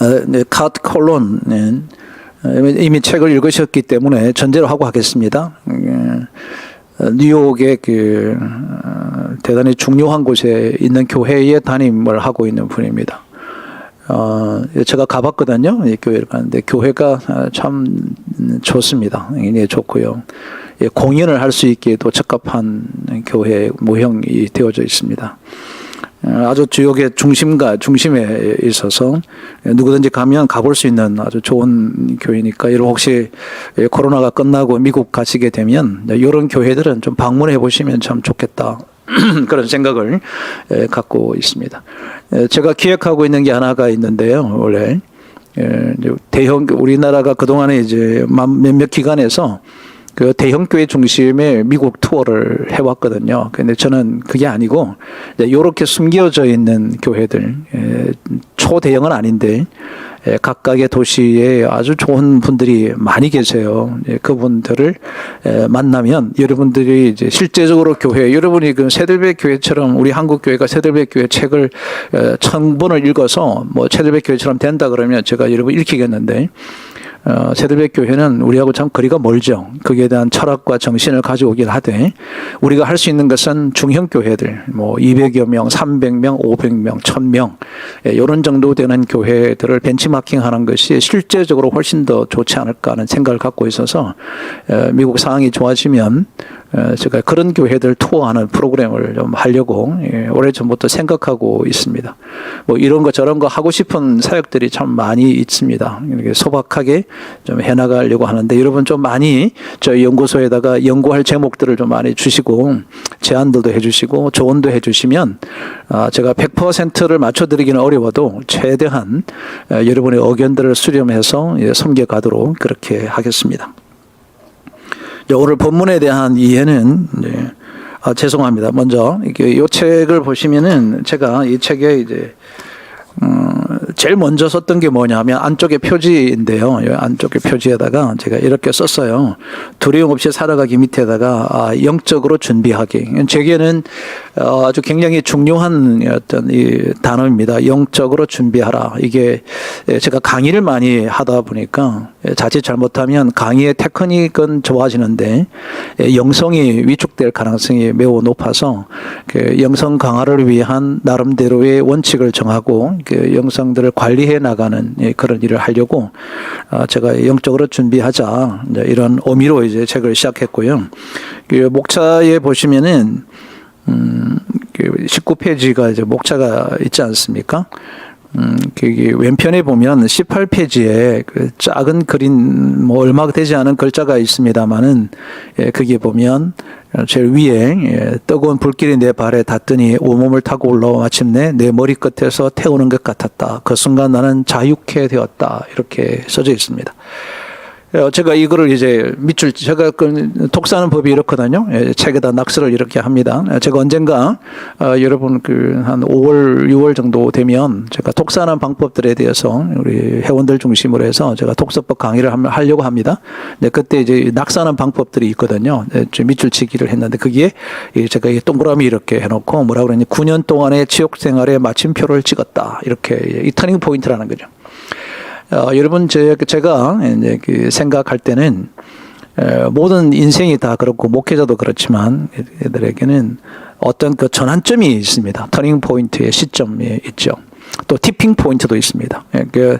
캇 콜론은 이미 책을 읽으셨기 때문에 전제로 하고 하겠습니다. 뉴욕의 대단히 중요한 곳에 있는 교회에 담임을 하고 있는 분입니다. 제가 가봤거든요. 이 교회를 가는데 교회가 참 좋습니다. 굉장히 좋고요. 공연을 할 수 있기에도 적합한 교회 모형이 되어져 있습니다. 아주 지역의 중심에 있어서 누구든지 가면 가볼 수 있는 아주 좋은 교회니까 여러분 혹시 코로나가 끝나고 미국 가시게 되면 이런 교회들은 좀 방문해 보시면 참 좋겠다. 그런 생각을 갖고 있습니다. 제가 기획하고 있는 게 하나가 있는데요. 원래 우리나라가 그동안에 이제 몇몇 기관에서 그 대형 교회 중심의 미국 투어를 해왔거든요. 근데 저는 그게 아니고 이렇게 숨겨져 있는 교회들, 초대형은 아닌데 각각의 도시에 아주 좋은 분들이 많이 계세요. 그분들을 만나면 여러분들이 이제 실제적으로 교회, 여러분이 그 새들배 교회처럼 우리 한국 교회가 새들배 교회 책을 1000번을 읽어서 뭐 새들배 교회처럼 된다 그러면 제가 여러분 읽히겠는데. 새들백 교회는 우리하고 참 거리가 멀죠. 거기에 대한 철학과 정신을 가지고 오긴 하되 우리가 할 수 있는 것은 중형 교회들 뭐 200여 명, 300명, 500명, 1000명 이런 정도 되는 교회들을 벤치마킹하는 것이 실제적으로 훨씬 더 좋지 않을까 하는 생각을 갖고 있어서 미국 상황이 좋아지면 제가 그런 교회들 투어하는 프로그램을 좀 하려고 오래전부터 생각하고 있습니다. 뭐 이런 거 저런 거 하고 싶은 사역들이 참 많이 있습니다. 이렇게 소박하게 좀 해나가려고 하는데 여러분 좀 많이 저희 연구소에다가 연구할 제목들을 좀 많이 주시고 제안들도 해주시고 조언도 해주시면 제가 100%를 맞춰드리기는 어려워도 최대한 여러분의 의견들을 수렴해서 섬겨가도록 그렇게 하겠습니다. 오늘 본문에 대한 이해는 죄송합니다. 먼저 이 책을 보시면은 제가 이 책에 이제 제일 먼저 썼던 게 뭐냐면 안쪽에 표지인데요. 안쪽에 표지에다가 제가 이렇게 썼어요. 두려움 없이 살아가기 밑에다가 영적으로 준비하기. 제게는 아주 굉장히 중요한 어떤 이 단어입니다. 영적으로 준비하라. 이게 제가 강의를 많이 하다 보니까 자칫 잘못하면 강의의 테크닉은 좋아지는데 영성이 위축될 가능성이 매우 높아서 그 영성 강화를 위한 나름대로의 원칙을 정하고 그 영성들을 관리해 나가는 그런 일을 하려고 제가 영적으로 준비하자 이런 의미로 이제 책을 시작했고요. 그 목차에 보시면은 19페이지가 이제 목차가 있지 않습니까? 그 왼편에 보면 18페이지에 그 작은 그림 뭐 얼마 되지 않은 글자가 있습니다만은 거기에 보면 제일 위에 뜨거운 불길이 내 발에 닿더니 온몸을 타고 올라와 마침내 내 머리끝에서 태우는 것 같았다. 그 순간 나는 자유케 되었다. 이렇게 써져 있습니다. 제가 이거를 이제 밑줄, 제가 그 독사하는 법이 이렇거든요. 책에다 낙서를 이렇게 합니다. 제가 언젠가, 여러분 한 5월, 6월 정도 되면 제가 독사하는 방법들에 대해서 우리 회원들 중심으로 해서 제가 독서법 강의를 하려고 합니다. 네, 그때 이제 낙서하는 방법들이 있거든요. 밑줄 치기를 했는데 거기에 제가 동그라미 이렇게 해놓고 뭐라 그러니 9년 동안의 지옥 생활에 마침표를 찍었다. 이렇게 이 터닝 포인트라는 거죠. 여러분, 제가 이제 생각할 때는, 모든 인생이 다 그렇고, 목회자도 그렇지만, 애들에게는 어떤 그 전환점이 있습니다. 터닝 포인트의 시점이 있죠. 또 티핑 포인트도 있습니다. 그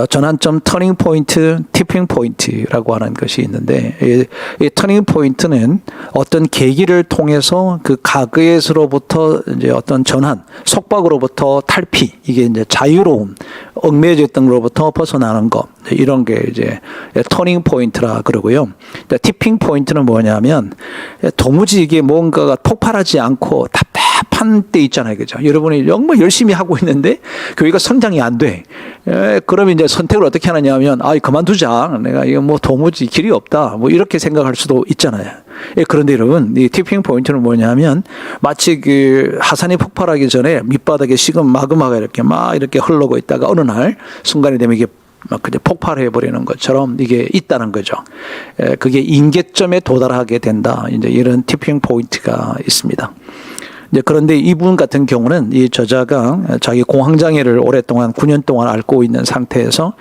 전환점 터닝 포인트, 티핑 포인트라고 하는 것이 있는데 이 터닝 포인트는 어떤 계기를 통해서 그 가그에서로부터 이제 어떤 전환, 속박으로부터 탈피, 이게 이제 자유로움, 얽매여져 있던 것로부터 벗어나는 것, 이런 게 이제 터닝 포인트라 그러고요. 티핑 포인트는 뭐냐면 도무지 이게 뭔가가 폭발하지 않고 답답한 때 있잖아요. 그죠? 여러분이 정말 열심히 하고 있는데 교회가 성장이 안 돼. 그러면 이제 선택을 어떻게 하느냐 하면, 그만두자. 내가 이거 뭐 도무지 길이 없다. 뭐 이렇게 생각할 수도 있잖아요. 그런데 여러분, 이 티핑 포인트는 뭐냐면 마치 그 하산이 폭발하기 전에 밑바닥에 식은 마그마가 이렇게 흐르고 있다가 어느 날 순간이 되면 이게 막 그냥 폭발해 버리는 것처럼 이게 있다는 거죠. 그게 임계점에 도달하게 된다. 이제 이런 티핑 포인트가 있습니다. 이제 그런데 이분 같은 경우는 이 저자가 자기 공황장애를 오랫동안 9년 동안 앓고 있는 상태에서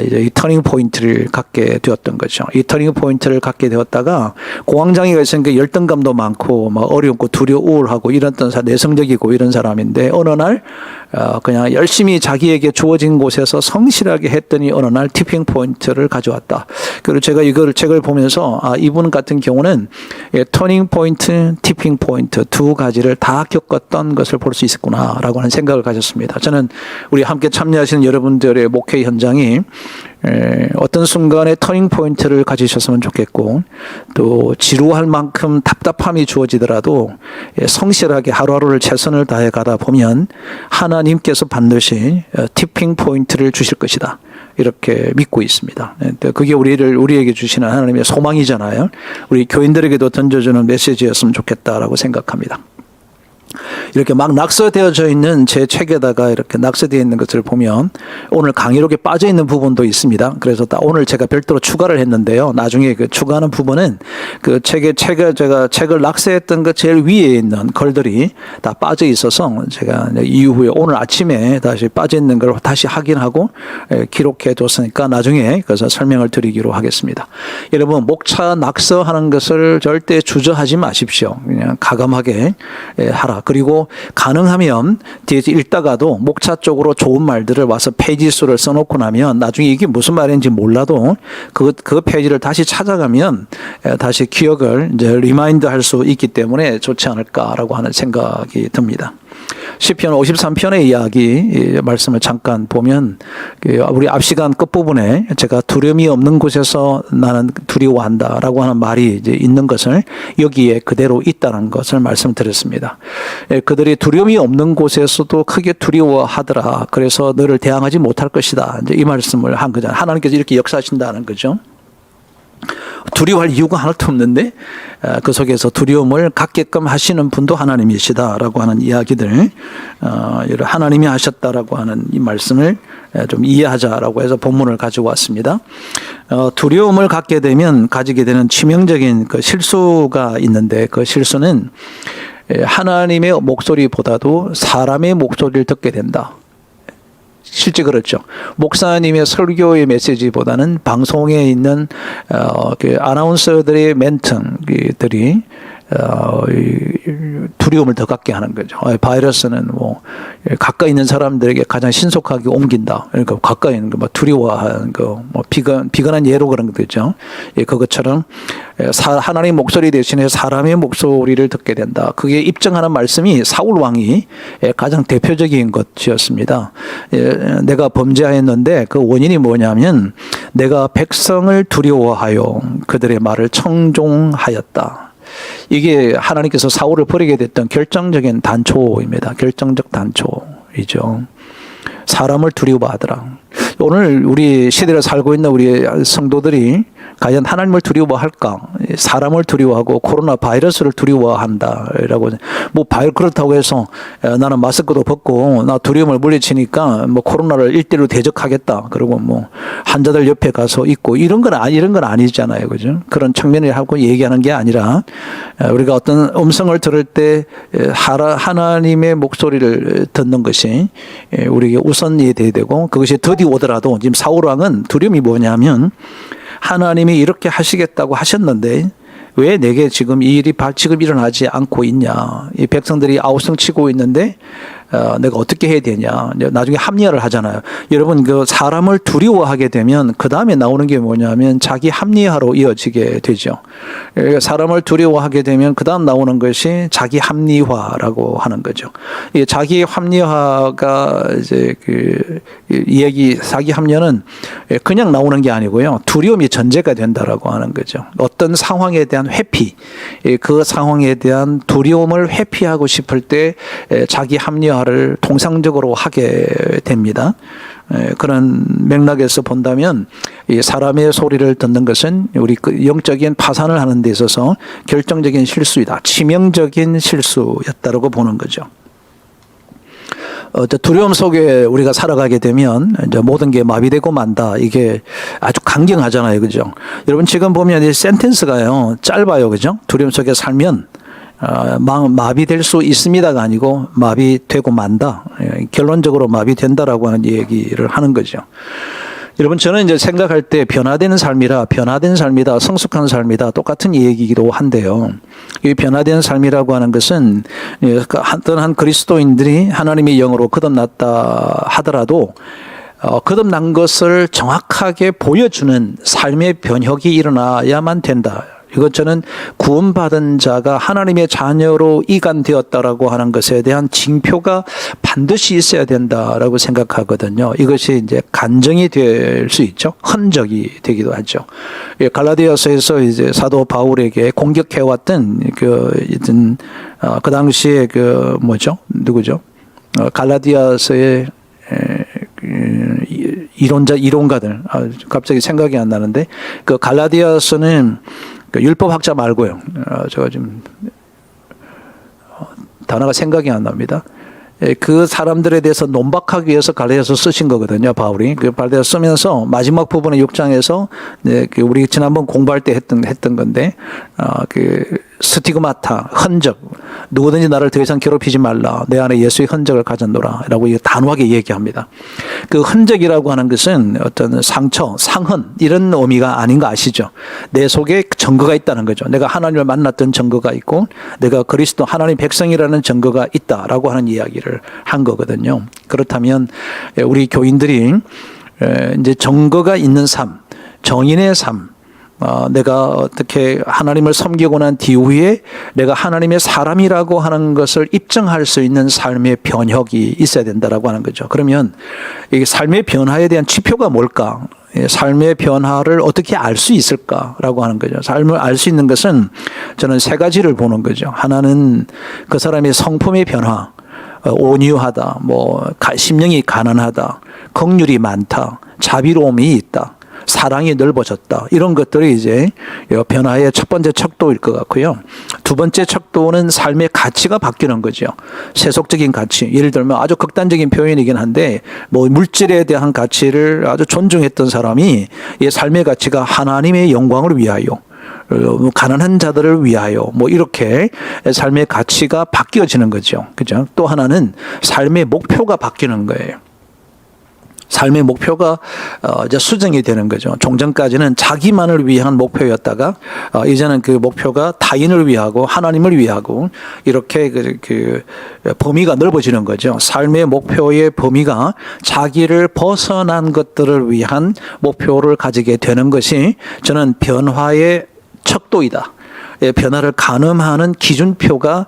이제 이 터닝 포인트를 갖게 되었던 거죠. 이 터닝 포인트를 갖게 되었다가 공황장애가 있으니까 열등감도 많고 막 어렵고 우울하고 이랬던 내성적이고 이런 사람인데 어느 날 그냥 열심히 자기에게 주어진 곳에서 성실하게 했더니 어느 날 티핑 포인트를 가져왔다. 그리고 제가 이걸 책을 보면서 이분 같은 경우는 터닝 포인트, 티핑 포인트 두 가지를 다 겪었던 것을 볼 수 있었구나라고 하는 생각을 가졌습니다. 저는 우리 함께 참여하시는 여러분들의 목회 현장이 어떤 순간에 터닝 포인트를 가지셨으면 좋겠고 또 지루할 만큼 답답함이 주어지더라도 성실하게 하루하루를 최선을 다해 가다 보면 하나님께서 반드시 티핑 포인트를 주실 것이다. 이렇게 믿고 있습니다. 그게 우리에게 주시는 하나님의 소망이잖아요. 우리 교인들에게도 던져주는 메시지였으면 좋겠다라고 생각합니다. 이렇게 막 낙서되어져 있는 제 책에다가 이렇게 낙서되어 있는 것을 보면 오늘 강의록에 빠져 있는 부분도 있습니다. 그래서 오늘 제가 별도로 추가를 했는데요. 나중에 그 추가하는 부분은 그 제가 책을 낙서했던 것 제일 위에 있는 글들이 다 빠져 있어서 제가 이후에 오늘 아침에 다시 빠져 있는 걸 다시 확인하고 기록해 뒀으니까 나중에 그래서 설명을 드리기로 하겠습니다. 여러분 목차 낙서하는 것을 절대 주저하지 마십시오. 그냥 가감하게 하라. 그리고 가능하면 뒤에서 읽다가도 목차 쪽으로 좋은 말들을 와서 페이지 수를 써놓고 나면 나중에 이게 무슨 말인지 몰라도 그 페이지를 다시 찾아가면 다시 기억을 이제 리마인드 할 수 있기 때문에 좋지 않을까라고 하는 생각이 듭니다. 시편 53편의 이야기 말씀을 잠깐 보면 우리 앞 시간 끝부분에 제가 두려움이 없는 곳에서 나는 두려워한다라고 하는 말이 이제 있는 것을 여기에 그대로 있다는 것을 말씀드렸습니다. 그들이 두려움이 없는 곳에서도 크게 두려워하더라. 그래서 너를 대항하지 못할 것이다. 이제 이 말씀을 한 거잖아요. 하나님께서 이렇게 역사하신다는 거죠. 두려워할 이유가 하나도 없는데 그 속에서 두려움을 갖게끔 하시는 분도 하나님이시다라고 하는 이야기들 하나님이 하셨다라고 하는 이 말씀을 좀 이해하자라고 해서 본문을 가지고 왔습니다. 두려움을 갖게 되면 가지게 되는 치명적인 그 실수가 있는데 그 실수는 하나님의 목소리보다도 사람의 목소리를 듣게 된다. 실제 그렇죠. 목사님의 설교의 메시지보다는 방송에 있는 그 아나운서들의 멘트들이 두려움을 더 갖게 하는 거죠. 바이러스는 뭐 가까이 있는 사람들에게 가장 신속하게 옮긴다. 그러니까 가까이 있는 거 막 두려워하는 거, 뭐 비근한 예로 그런 것이죠. 그것처럼 하나님의 목소리 대신에 사람의 목소리를 듣게 된다. 그게 입증하는 말씀이 사울 왕이 가장 대표적인 것이었습니다. 내가 범죄하였는데 그 원인이 뭐냐면 내가 백성을 두려워하여 그들의 말을 청종하였다. 이게 하나님께서 사울을 버리게 됐던 결정적인 단초입니다. 결정적 단초이죠. 사람을 두려워하더라. 오늘 우리 시대를 살고 있는 우리 성도들이 과연 하나님을 두려워할까? 사람을 두려워하고 코로나 바이러스를 두려워한다라고. 뭐 그렇다고 해서 나는 마스크도 벗고 나 두려움을 물리치니까 뭐 코로나를 1대1로 대적하겠다. 그리고 뭐 환자들 옆에 가서 있고 이런 건 아니잖아요, 그죠? 그런 측면을 하고 얘기하는 게 아니라 우리가 어떤 음성을 들을 때 하나님의 목소리를 듣는 것이 우리에게 우선이 돼야 되고 그것이 더디 오더라도 지금 사울 왕은 두려움이 뭐냐면 하나님이 이렇게 하시겠다고 하셨는데 왜 내게 지금 이 일이 지금 일어나지 않고 있냐. 이 백성들이 아우성치고 있는데 내가 어떻게 해야 되냐. 나중에 합리화를 하잖아요. 여러분 그 사람을 두려워하게 되면 그 다음에 나오는 게 뭐냐면 자기 합리화로 이어지게 되죠. 사람을 두려워하게 되면 그 다음 나오는 것이 자기 합리화라고 하는 거죠. 이 자기 합리화가 이제 자기 합리화는 그냥 나오는 게 아니고요. 두려움이 전제가 된다라고 하는 거죠. 어떤 상황에 대한 회피, 그 상황에 대한 두려움을 회피하고 싶을 때 자기 합리화를 통상적으로 하게 됩니다. 그런 맥락에서 본다면 이 사람의 소리를 듣는 것은 우리 영적인 파산을 하는 데 있어서 결정적인 실수이다. 치명적인 실수였다라고 보는 거죠. 두려움 속에 우리가 살아가게 되면 이제 모든 게 마비되고 만다. 이게 아주 강경하잖아요. 그죠? 여러분 지금 보면 이 센텐스가요. 짧아요. 그죠? 두려움 속에 살면 마비될 수 있습니다가 아니고 마비되고 만다. 결론적으로 마비된다라고 하는 얘기를 하는 거죠. 여러분, 저는 이제 생각할 때 변화된 삶이다, 성숙한 삶이다, 똑같은 얘기이기도 한데요. 이 변화된 삶이라고 하는 것은 어떤 한 그리스도인들이 하나님의 영으로 거듭났다 하더라도 거듭난 것을 정확하게 보여주는 삶의 변혁이 일어나야만 된다. 이것 저는 구원받은 자가 하나님의 자녀로 이간되었다라고 하는 것에 대한 징표가 반드시 있어야 된다라고 생각하거든요. 이것이 이제 간증이 될 수 있죠. 흔적이 되기도 하죠. 갈라디아서에서 이제 사도 바울에게 공격해왔던 그 당시에 누구죠? 갈라디아서의 이론가들, 갑자기 생각이 안 나는데, 그 갈라디아서는 그 율법학자 말고요. 제가 지금 단어가 생각이 안 납니다. 그 사람들에 대해서 논박하기 위해서 갈라디아서 쓰신 거거든요, 바울이. 그 갈라디아서 쓰면서 마지막 부분의 6장에서 우리 지난번 공부할 때 했던 건데, 스티그마타, 흔적, 누구든지 나를 더 이상 괴롭히지 말라, 내 안에 예수의 흔적을 가졌노라 라고 단호하게 얘기합니다. 그 흔적이라고 하는 것은 어떤 상처, 상흔 이런 의미가 아닌 거 아시죠? 내 속에 증거가 있다는 거죠. 내가 하나님을 만났던 증거가 있고 내가 그리스도 하나님 백성이라는 증거가 있다라고 하는 이야기를 한 거거든요. 그렇다면 우리 교인들이 이제 증거가 있는 삶, 정인의 삶, 내가 어떻게 하나님을 섬기고 난 뒤후에 내가 하나님의 사람이라고 하는 것을 입증할 수 있는 삶의 변혁이 있어야 된다라고 하는 거죠. 그러면 이 삶의 변화에 대한 지표가 뭘까? 삶의 변화를 어떻게 알 수 있을까라고 하는 거죠. 삶을 알 수 있는 것은 저는 세 가지를 보는 거죠. 하나는 그 사람의 성품의 변화, 온유하다, 심령이 가난하다, 긍휼이 많다, 자비로움이 있다, 사랑이 넓어졌다. 이런 것들이 이제 변화의 첫 번째 척도일 것 같고요. 두 번째 척도는 삶의 가치가 바뀌는 거죠. 세속적인 가치. 예를 들면 아주 극단적인 표현이긴 한데 물질에 대한 가치를 아주 존중했던 사람이 이 삶의 가치가 하나님의 영광을 위하여, 가난한 자들을 위하여 이렇게 삶의 가치가 바뀌어지는 거죠. 그죠? 또 하나는 삶의 목표가 바뀌는 거예요. 삶의 목표가 이제 수정이 되는 거죠. 종전까지는 자기만을 위한 목표였다가 이제는 그 목표가 타인을 위하고 하나님을 위하고 이렇게 그 범위가 넓어지는 거죠. 삶의 목표의 범위가 자기를 벗어난 것들을 위한 목표를 가지게 되는 것이 저는 변화의 척도이다. 변화를 가늠하는 기준표가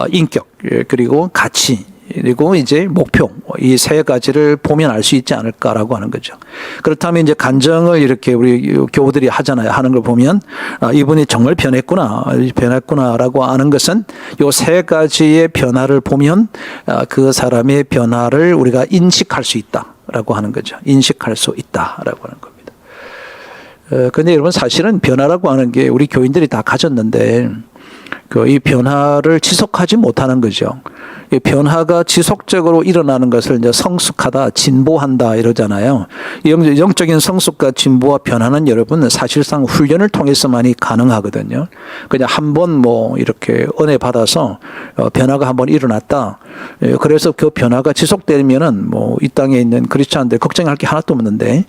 인격, 그리고 가치, 그리고 이제 목표, 이 세 가지를 보면 알 수 있지 않을까라고 하는 거죠. 그렇다면 이제 간증을 이렇게 우리 교우들이 하는 걸 보면 이분이 정말 변했구나라고 하는 것은 이 세 가지의 변화를 보면 그 사람의 변화를 우리가 인식할 수 있다라고 하는 거죠. 인식할 수 있다라고 하는 겁니다. 그런데 여러분, 사실은 변화라고 하는 게 우리 교인들이 다 가졌는데 이 변화를 지속하지 못하는 거죠. 이 변화가 지속적으로 일어나는 것을 이제 성숙하다, 진보한다 이러잖아요. 영적인 성숙과 진보와 변화는 여러분 사실상 훈련을 통해서만이 가능하거든요. 그냥 한번 이렇게 은혜 받아서 변화가 한번 일어났다. 그래서 그 변화가 지속되면은 이 땅에 있는 크리스찬들 걱정할 게 하나도 없는데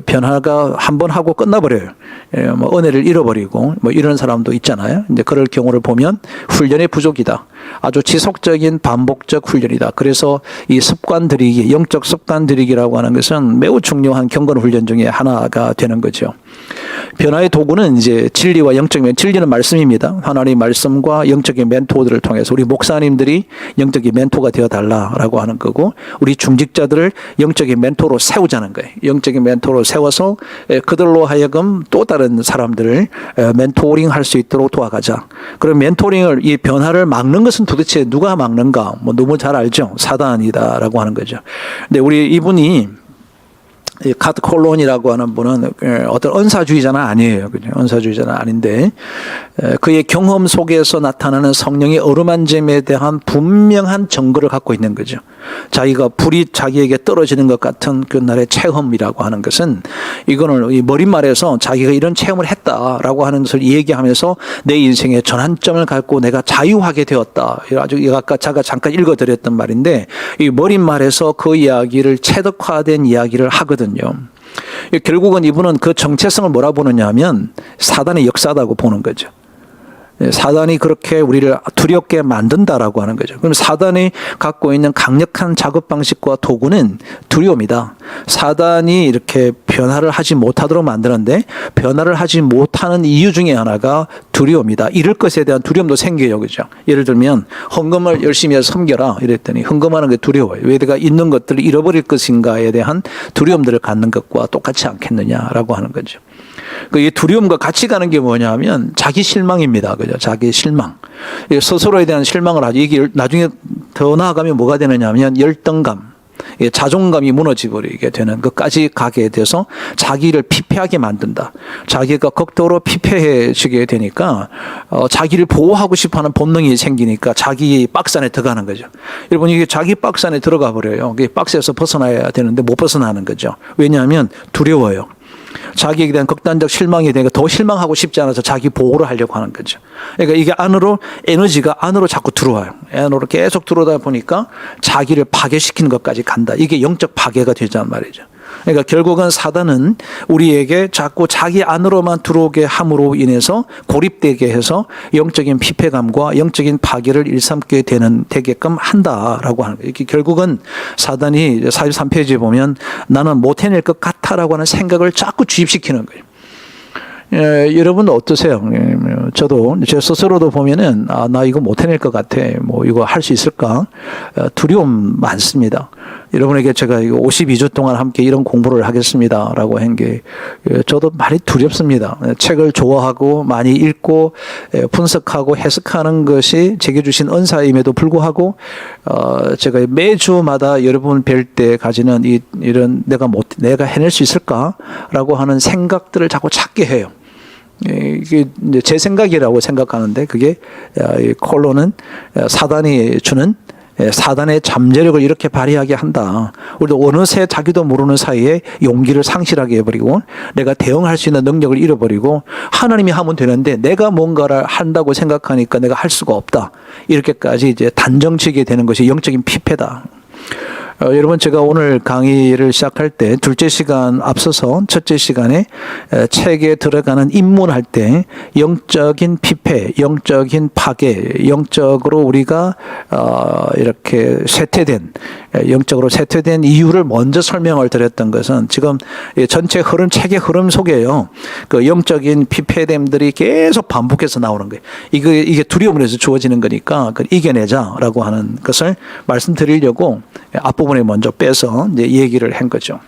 변화가 한번 하고 끝나버려요. 은혜를 잃어버리고 이런 사람도 있잖아요. 이제 그럴 경우를 보면 훈련의 부족이다. 아주 지속적인 반복적 훈련이다. 그래서 이 습관 들이기, 영적 습관 들이기라고 하는 것은 매우 중요한 경건 훈련 중에 하나가 되는 거죠. 변화의 도구는 이제 진리와 영적인, 진리는 말씀입니다. 하나님의 말씀과 영적인 멘토들을 통해서 우리 목사님들이 영적인 멘토가 되어달라라고 하는 거고, 우리 중직자들을 영적인 멘토로 세우자는 거예요. 영적인 멘토로 세워서 그들로 하여금 또 다른 사람들을 멘토링 할 수 있도록 도와가자. 그럼 멘토링을, 이 변화를 막는 것은 도대체 누가 막는가? 너무 잘 알죠. 사단이다라고 하는 거죠. 근데 우리 이분이 이 카트 콜론이라고 하는 분은 어떤 은사주의자는 아니에요. 그죠? 은사주의자는 아닌데 그의 경험 속에서 나타나는 성령의 어루만짐에 대한 분명한 증거를 갖고 있는 거죠. 자기가 불이 자기에게 떨어지는 것 같은 그날의 체험이라고 하는 것은 이거는 이 머릿말에서 자기가 이런 체험을 했다라고 하는 것을 얘기하면서 내 인생의 전환점을 갖고 내가 자유하게 되었다. 아주 아까 제가 잠깐 읽어드렸던 말인데 이 머릿말에서 그 이야기를 체득화된 이야기를 하거든요. 결국은 이분은 그 정체성을 뭐라 보느냐 하면 사단의 역사다고 보는 거죠. 사단이 그렇게 우리를 두렵게 만든다라고 하는 거죠. 그럼 사단이 갖고 있는 강력한 작업 방식과 도구는 두려움이다. 사단이 이렇게 변화를 하지 못하도록 만드는데 변화를 하지 못하는 이유 중에 하나가 두려움이다. 잃을 것에 대한 두려움도 생겨요. 그죠? 예를 들면 헌금을 열심히 해서 섬겨라 이랬더니 헌금하는 게 두려워요. 왜 내가 있는 것들을 잃어버릴 것인가에 대한 두려움들을 갖는 것과 똑같지 않겠느냐라고 하는 거죠. 이 두려움과 같이 가는 게 뭐냐면 자기 실망입니다. 그죠? 자기 실망. 스스로에 대한 실망을 하죠. 이게 나중에 더 나아가면 뭐가 되느냐 하면 열등감. 자존감이 무너지버리게 되는 것까지 가게 돼서 자기를 피폐하게 만든다. 자기가 극도로 피폐해지게 되니까 자기를 보호하고 싶어하는 본능이 생기니까 자기 박스 안에 들어가는 거죠. 여러분 이게 자기 박스 안에 들어가 버려요. 박스에서 벗어나야 되는데 못 벗어나는 거죠. 왜냐하면 두려워요. 자기에 대한 극단적 실망이 되니까 더 실망하고 싶지 않아서 자기 보호를 하려고 하는 거죠. 그러니까 이게 안으로 에너지가 안으로 자꾸 들어와요. 안으로 계속 들어오다 보니까 자기를 파괴시키는 것까지 간다. 이게 영적 파괴가 되자는 말이죠. 그러니까 결국은 사단은 우리에게 자꾸 자기 안으로만 들어오게 함으로 인해서 고립되게 해서 영적인 피폐감과 영적인 파괴를 일삼게 되게끔 한다라고 하는 거예요. 이게 결국은 사단이 43페이지에 보면 나는 못 해낼 것 같아라고 하는 생각을 자꾸 주입시키는 거예요. 여러분 어떠세요? 저도 제 스스로도 보면은 나 이거 못 해낼 것 같아. 뭐 이거 할 수 있을까? 두려움 많습니다. 여러분에게 제가 52주 동안 함께 이런 공부를 하겠습니다라고 한 게 저도 많이 두렵습니다. 책을 좋아하고 많이 읽고 분석하고 해석하는 것이 제게 주신 은사임에도 불구하고 제가 매주마다 여러분 뵐 때 가지는 이런 내가 해낼 수 있을까라고 하는 생각들을 자꾸 찾게 해요. 이게 이제 제 생각이라고 생각하는데 그게 이 콜론은 사단이 주는 사단의 잠재력을 이렇게 발휘하게 한다. 우리도 어느새 자기도 모르는 사이에 용기를 상실하게 해버리고 내가 대응할 수 있는 능력을 잃어버리고 하나님이 하면 되는데 내가 뭔가를 한다고 생각하니까 내가 할 수가 없다. 이렇게까지 이제 단정치게 되는 것이 영적인 피폐다. 여러분 제가 오늘 강의를 시작할 때 둘째 시간 앞서서 첫째 시간에 책에 들어가는 입문할 때 영적인 피폐, 영적인 파괴, 영적으로 우리가 이렇게 영적으로 쇠퇴된 이유를 먼저 설명을 드렸던 것은 지금 전체 흐름, 책의 흐름 속에요. 그 영적인 피폐됨들이 계속 반복해서 나오는 거예요. 이게 두려움으로 해서 주어지는 거니까 그걸 이겨내자라고 하는 것을 말씀드리려고 앞부분에 먼저 빼서 이제 얘기를 한 거죠.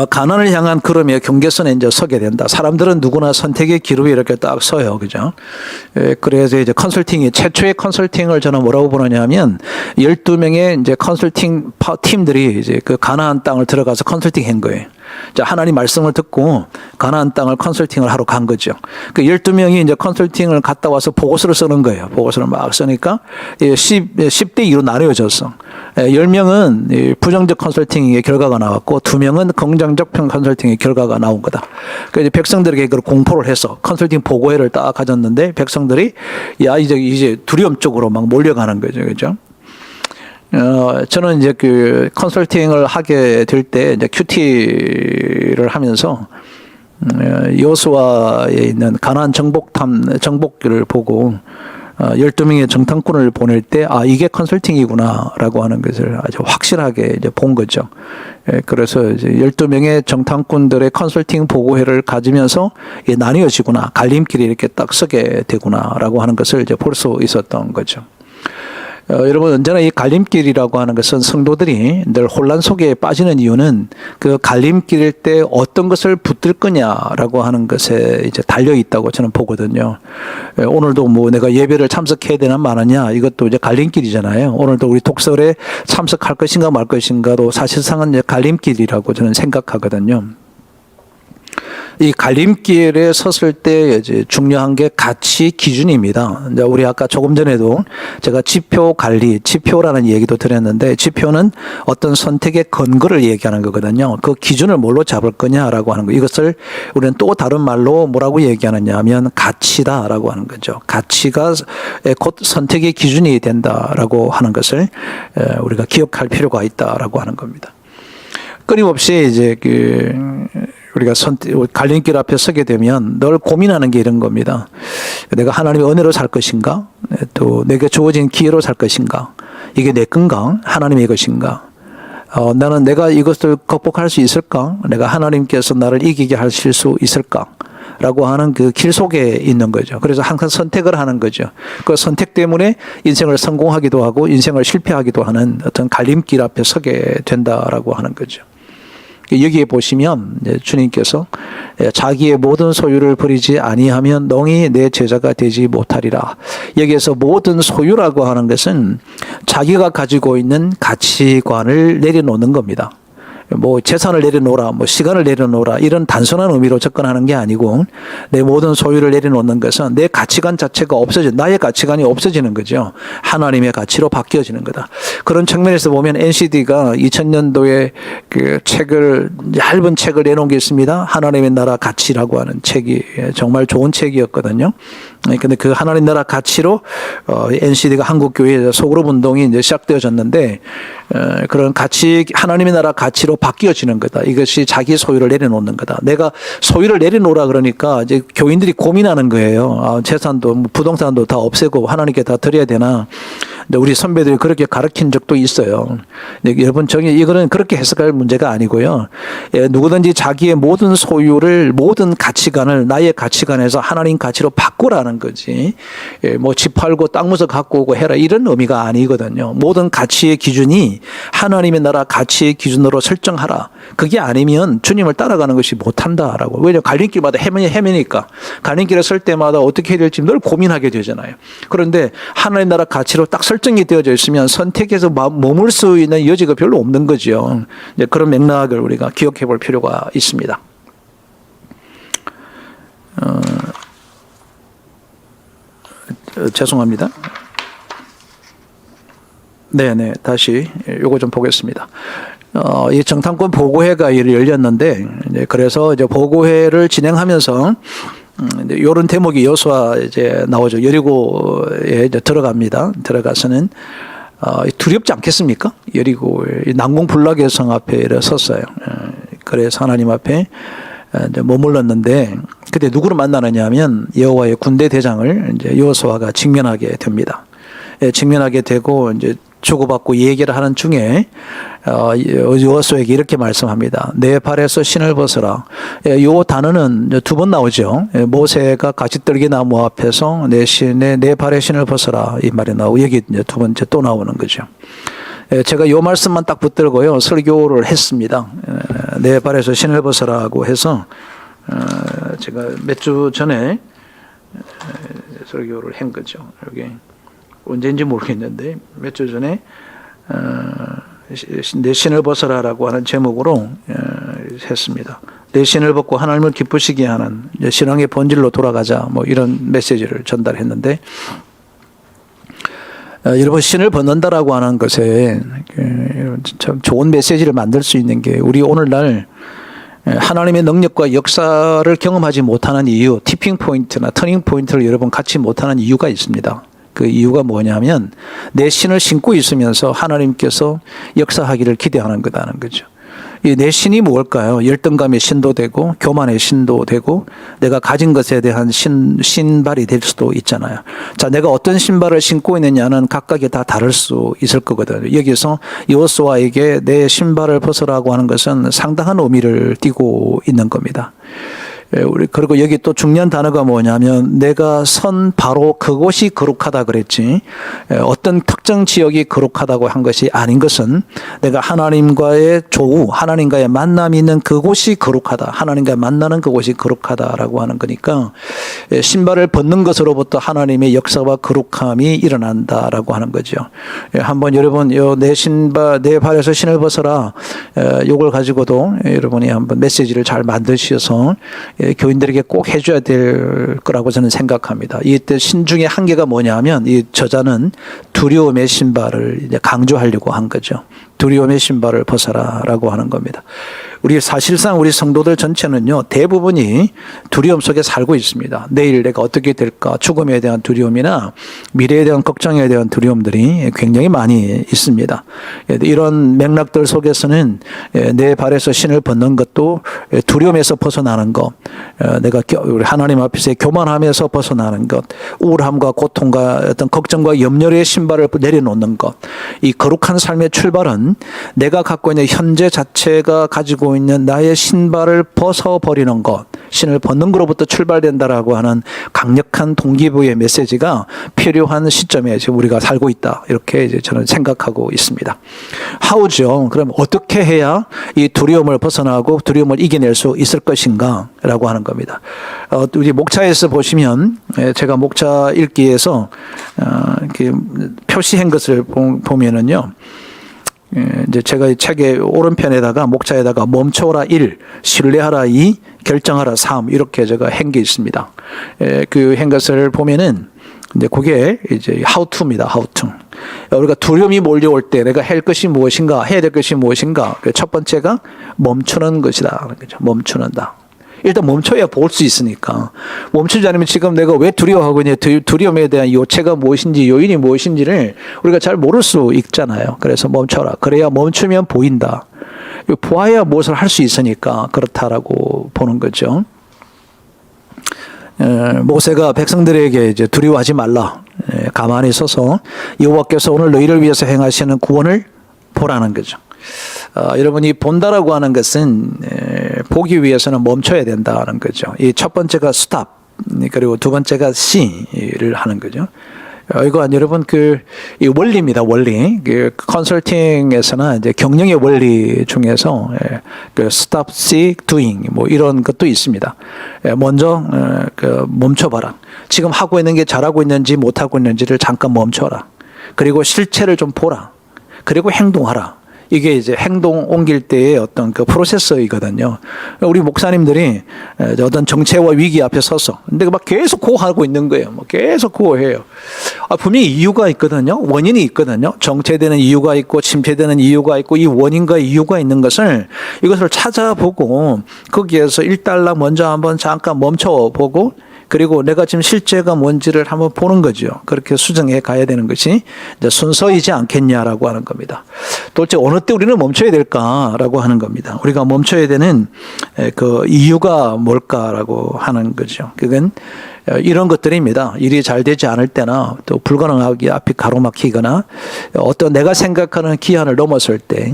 가난을 향한 걸음의 경계선에 이제 서게 된다. 사람들은 누구나 선택의 기로에 이렇게 딱 서요. 그죠? 그래서 이제 최초의 컨설팅을 저는 뭐라고 보느냐면 12명의 이제 컨설팅 팀들이 이제 그 가나안 땅을 들어가서 컨설팅 한 거예요. 자, 하나님 말씀을 듣고 가나안 땅을 컨설팅을 하러 간 거죠. 그 12명이 이제 컨설팅을 갔다 와서 보고서를 쓰는 거예요. 보고서를 막 쓰니까 10대 2로 나뉘어졌어. 10명은 부정적 컨설팅의 결과가 나왔고 2명은 긍정적 컨설팅의 결과가 나온 거다. 그래서 백성들에게 그걸 공포를 해서 컨설팅 보고회를 딱 가졌는데 백성들이 이제 두려움 쪽으로 막 몰려가는 거죠. 그죠? 저는 이제 그 컨설팅을 하게 될 때 이제 큐티를 하면서 여호수아에 있는 가나안 정복을 보고 12명의 정탐꾼을 보낼 때 이게 컨설팅이구나라고 하는 것을 아주 확실하게 이제 본 거죠. 그래서 이제 12명의 정탐꾼들의 컨설팅 보고회를 가지면서 나뉘어지구나, 갈림길이 이렇게 딱 서게 되구나라고 하는 것을 이제 볼 수 있었던 거죠. 여러분 언제나 이 갈림길이라고 하는 것은 성도들이 늘 혼란 속에 빠지는 이유는 그 갈림길일 때 어떤 것을 붙들 거냐라고 하는 것에 이제 달려 있다고 저는 보거든요. 오늘도 뭐 내가 예배를 참석해야 되나 마느냐 이것도 이제 갈림길이잖아요. 오늘도 우리 독설에 참석할 것인가 말 것인가도 사실상은 이제 갈림길이라고 저는 생각하거든요. 이 갈림길에 섰을 때 이제 중요한 게 가치 기준입니다. 이제 우리 아까 조금 전에도 제가 지표 관리, 지표라는 얘기도 드렸는데 지표는 어떤 선택의 근거를 얘기하는 거거든요. 그 기준을 뭘로 잡을 거냐라고 하는 거. 이것을 우리는 또 다른 말로 뭐라고 얘기하느냐 하면 가치다라고 하는 거죠. 가치가 곧 선택의 기준이 된다라고 하는 것을 우리가 기억할 필요가 있다라고 하는 겁니다. 끊임없이 이제 우리가 갈림길 앞에 서게 되면 늘 고민하는 게 이런 겁니다. 내가 하나님의 은혜로 살 것인가? 또 내게 주어진 기회로 살 것인가? 이게 내 건가? 하나님의 것인가? 나는 내가 이것을 극복할 수 있을까? 내가 하나님께서 나를 이기게 하실 수 있을까? 라고 하는 그 길 속에 있는 거죠. 그래서 항상 선택을 하는 거죠. 그 선택 때문에 인생을 성공하기도 하고 인생을 실패하기도 하는 어떤 갈림길 앞에 서게 된다라고 하는 거죠. 여기에 보시면 주님께서 자기의 모든 소유를 버리지 아니하면 너희 내 제자가 되지 못하리라. 여기에서 모든 소유라고 하는 것은 자기가 가지고 있는 가치관을 내려놓는 겁니다. 뭐 재산을 내려놓으라, 뭐 시간을 내려놓으라 이런 단순한 의미로 접근하는 게 아니고 내 모든 소유를 내려놓는 것은 내 가치관 자체가 나의 가치관이 없어지는 거죠. 하나님의 가치로 바뀌어지는 거다. 그런 측면에서 보면 NCD가 2000년도에 그 얇은 책을 내놓은 게 있습니다. 하나님의 나라 가치라고 하는 책이 정말 좋은 책이었거든요. 근데 그 하나님 나라 가치로 NCD가 한국교회 소그룹 운동이 이제 시작되어졌는데 그런 가치, 하나님의 나라 가치로 바뀌어지는 거다. 이것이 자기 소유를 내려놓는 거다. 내가 소유를 내려놓으라 그러니까 이제 교인들이 고민하는 거예요. 재산도 뭐 부동산도 다 없애고 하나님께 다 드려야 되나. 근데 우리 선배들이 그렇게 가르친 적도 있어요. 여러분, 이거는 그렇게 해석할 문제가 아니고요. 누구든지 자기의 모든 소유를, 모든 가치관을 나의 가치관에서 하나님 가치로 바꾸라는 거지. 뭐 집 팔고 땅 묻어 갖고 오고 해라 이런 의미가 아니거든요. 모든 가치의 기준이 하나님의 나라 가치의 기준으로 설정하라. 그게 아니면 주님을 따라가는 것이 못한다라고. 왜냐하면 갈림길마다 헤매니까. 갈림길에 설 때마다 어떻게 해야 될지 늘 고민하게 되잖아요. 그런데 하나님 나라 가치로 딱 설정이 되어져 있으면 선택해서 머물 수 있는 여지가 별로 없는 거죠. 이제 그런 맥락을 우리가 기억해 볼 필요가 있습니다. 죄송합니다. 네네, 다시 요거 좀 보겠습니다. 이 정탐권 보고회가 열렸는데, 그래서 이제 보고회를 진행하면서, 이런 대목이 여호수아 이제 나오죠. 여리고에 이제 들어가서는, 두렵지 않겠습니까? 여리고, 난공불락의 성 앞에 섰어요. 그래서 하나님 앞에 이제 머물렀는데, 그때 누구를 만나느냐 하면 여호와의 군대 대장을 이제 여호수아가 직면하게 됩니다. 직면하게 되고 이제 주고받고 얘기를 하는 중에 여호수아에게 이렇게 말씀합니다. 내 발에서 신을 벗어라. 이 단어는 두 번 나오죠. 모세가 가시떨기 나무 앞에서 내 발에 신을 벗어라 이 말이 나오고 여기 이제 두 번째 또 나오는 거죠. 제가 이 말씀만 딱 붙들고요 설교를 했습니다. 내 발에서 신을 벗어라고 해서 제가 몇 주 전에 설교를 한 거죠. 여기 언제인지 모르겠는데 몇 주 전에 내 신을 벗어라라고 하는 제목으로 했습니다. 내 신을 벗고 하나님을 기쁘시게 하는 신앙의 본질로 돌아가자 뭐 이런 메시지를 전달했는데 여러분 신을 벗는다라고 하는 것에 참 좋은 메시지를 만들 수 있는 게 우리 오늘날 하나님의 능력과 역사를 경험하지 못하는 이유, 티핑 포인트나 터닝 포인트를 여러분 갖지 못하는 이유가 있습니다. 그 이유가 뭐냐면 내 신을 신고 있으면서 하나님께서 역사하기를 기대하는 거다는 거죠. 이 내 신이 뭘까요? 열등감의 신도 되고 교만의 신도 되고 내가 가진 것에 대한 신발이 될 수도 있잖아요. 자, 내가 어떤 신발을 신고 있느냐는 각각이 다 다를 수 있을 거거든요. 여기서 여호수아에게 내 신발을 벗으라고 하는 것은 상당한 의미를 띠고 있는 겁니다. 우리 그리고 여기 또 중요한 단어가 뭐냐면 내가 선 바로 그곳이 거룩하다 그랬지. 어떤 특정 지역이 거룩하다고 한 것이 아닌 것은 내가 하나님과의 조우, 하나님과의 만남이 있는 그곳이 거룩하다. 하나님과 만나는 그곳이 거룩하다라고 하는 거니까 신발을 벗는 것으로부터 하나님의 역사와 거룩함이 일어난다라고 하는 거죠. 한번 여러분 내 신발 내 발에서 신을 벗어라. 요걸 가지고도 여러분이 한번 메시지를 잘 만드셔서 교인들에게 꼭 해줘야 될 거라고 저는 생각합니다. 이때 신중의 한계가 뭐냐면 이 저자는 두려움의 신발을 이제 강조하려고 한 거죠. 두려움의 신발을 벗어라라고 하는 겁니다. 우리 사실상 우리 성도들 전체는요 대부분이 두려움 속에 살고 있습니다. 내일 내가 어떻게 될까 죽음에 대한 두려움이나 미래에 대한 걱정에 대한 두려움들이 굉장히 많이 있습니다. 이런 맥락들 속에서는 내 발에서 신을 벗는 것도 두려움에서 벗어나는 것, 내가 우리 하나님 앞에서 교만함에서 벗어나는 것, 우울함과 고통과 어떤 걱정과 염려의 신발을 내려놓는 것, 이 거룩한 삶의 출발은 내가 갖고 있는 현재 자체가 가지고 있는 나의 신발을 벗어버리는 것, 신을 벗는 것으로부터 출발된다라고 하는 강력한 동기부여의 메시지가 필요한 시점에 지금 우리가 살고 있다. 이렇게 이제 저는 생각하고 있습니다. 하우죠. 그럼 어떻게 해야 이 두려움을 벗어나고 두려움을 이겨낼 수 있을 것인가라고 하는 겁니다. 우리 목차에서 보시면 제가 목차 읽기에서 이렇게 표시한 것을 보면은요. 이제 제가 이 책의 오른편에다가 목차에다가 멈춰라 1, 신뢰하라 2, 결정하라 3 이렇게 제가 한 게 있습니다. 그 한 것을 보면은 이제 그게 이제 how to입니다. how to. 우리가 두려움이 몰려올 때 내가 할 것이 무엇인가, 해야 될 것이 무엇인가. 첫 번째가 멈추는 것이다. 그죠? 멈추는다. 일단 멈춰야 볼 수 있으니까. 멈추지 않으면 지금 내가 왜 두려워하고 있냐, 두려움에 대한 요체가 무엇인지, 요인이 무엇인지를 우리가 잘 모를 수 있잖아요. 그래서 멈춰라. 그래야 멈추면 보인다. 보아야 무엇을 할 수 있으니까 그렇다라고 보는 거죠. 모세가 백성들에게 이제 두려워하지 말라. 가만히 서서 여호와께서 오늘 너희를 위해서 행하시는 구원을 보라는 거죠. 여러분이 본다라고 하는 것은 보기 위해서는 멈춰야 된다는 거죠. 이 첫 번째가 stop, 그리고 두 번째가 see를 하는 거죠. 이거 여러분 이 원리입니다. 원리. 컨설팅에서나 이제 경영의 원리 중에서 stop, see, doing 뭐 이런 것도 있습니다. 먼저 멈춰봐라. 지금 하고 있는 게 잘하고 있는지 못하고 있는지를 잠깐 멈춰라. 그리고 실체를 좀 보라. 그리고 행동하라. 이게 이제 행동 옮길 때의 어떤 그 프로세서이거든요. 우리 목사님들이 어떤 정체와 위기 앞에 서서 근데 막 계속 고하고 있는 거예요. 뭐 계속 고해요. 분명히 이유가 있거든요. 원인이 있거든요. 정체되는 이유가 있고 침체되는 이유가 있고 이 원인과 이유가 있는 것을 이것을 찾아보고 거기에서 일단락 먼저 한번 잠깐 멈춰보고 그리고 내가 지금 실제가 뭔지를 한번 보는 거죠. 그렇게 수정해 가야 되는 것이 이제 순서이지 않겠냐라고 하는 겁니다. 도대체 어느 때 우리는 멈춰야 될까라고 하는 겁니다. 우리가 멈춰야 되는 그 이유가 뭘까라고 하는 거죠. 그건 이런 것들입니다. 일이 잘 되지 않을 때나 또 불가능하게 앞이 가로막히거나 어떤 내가 생각하는 기한을 넘었을 때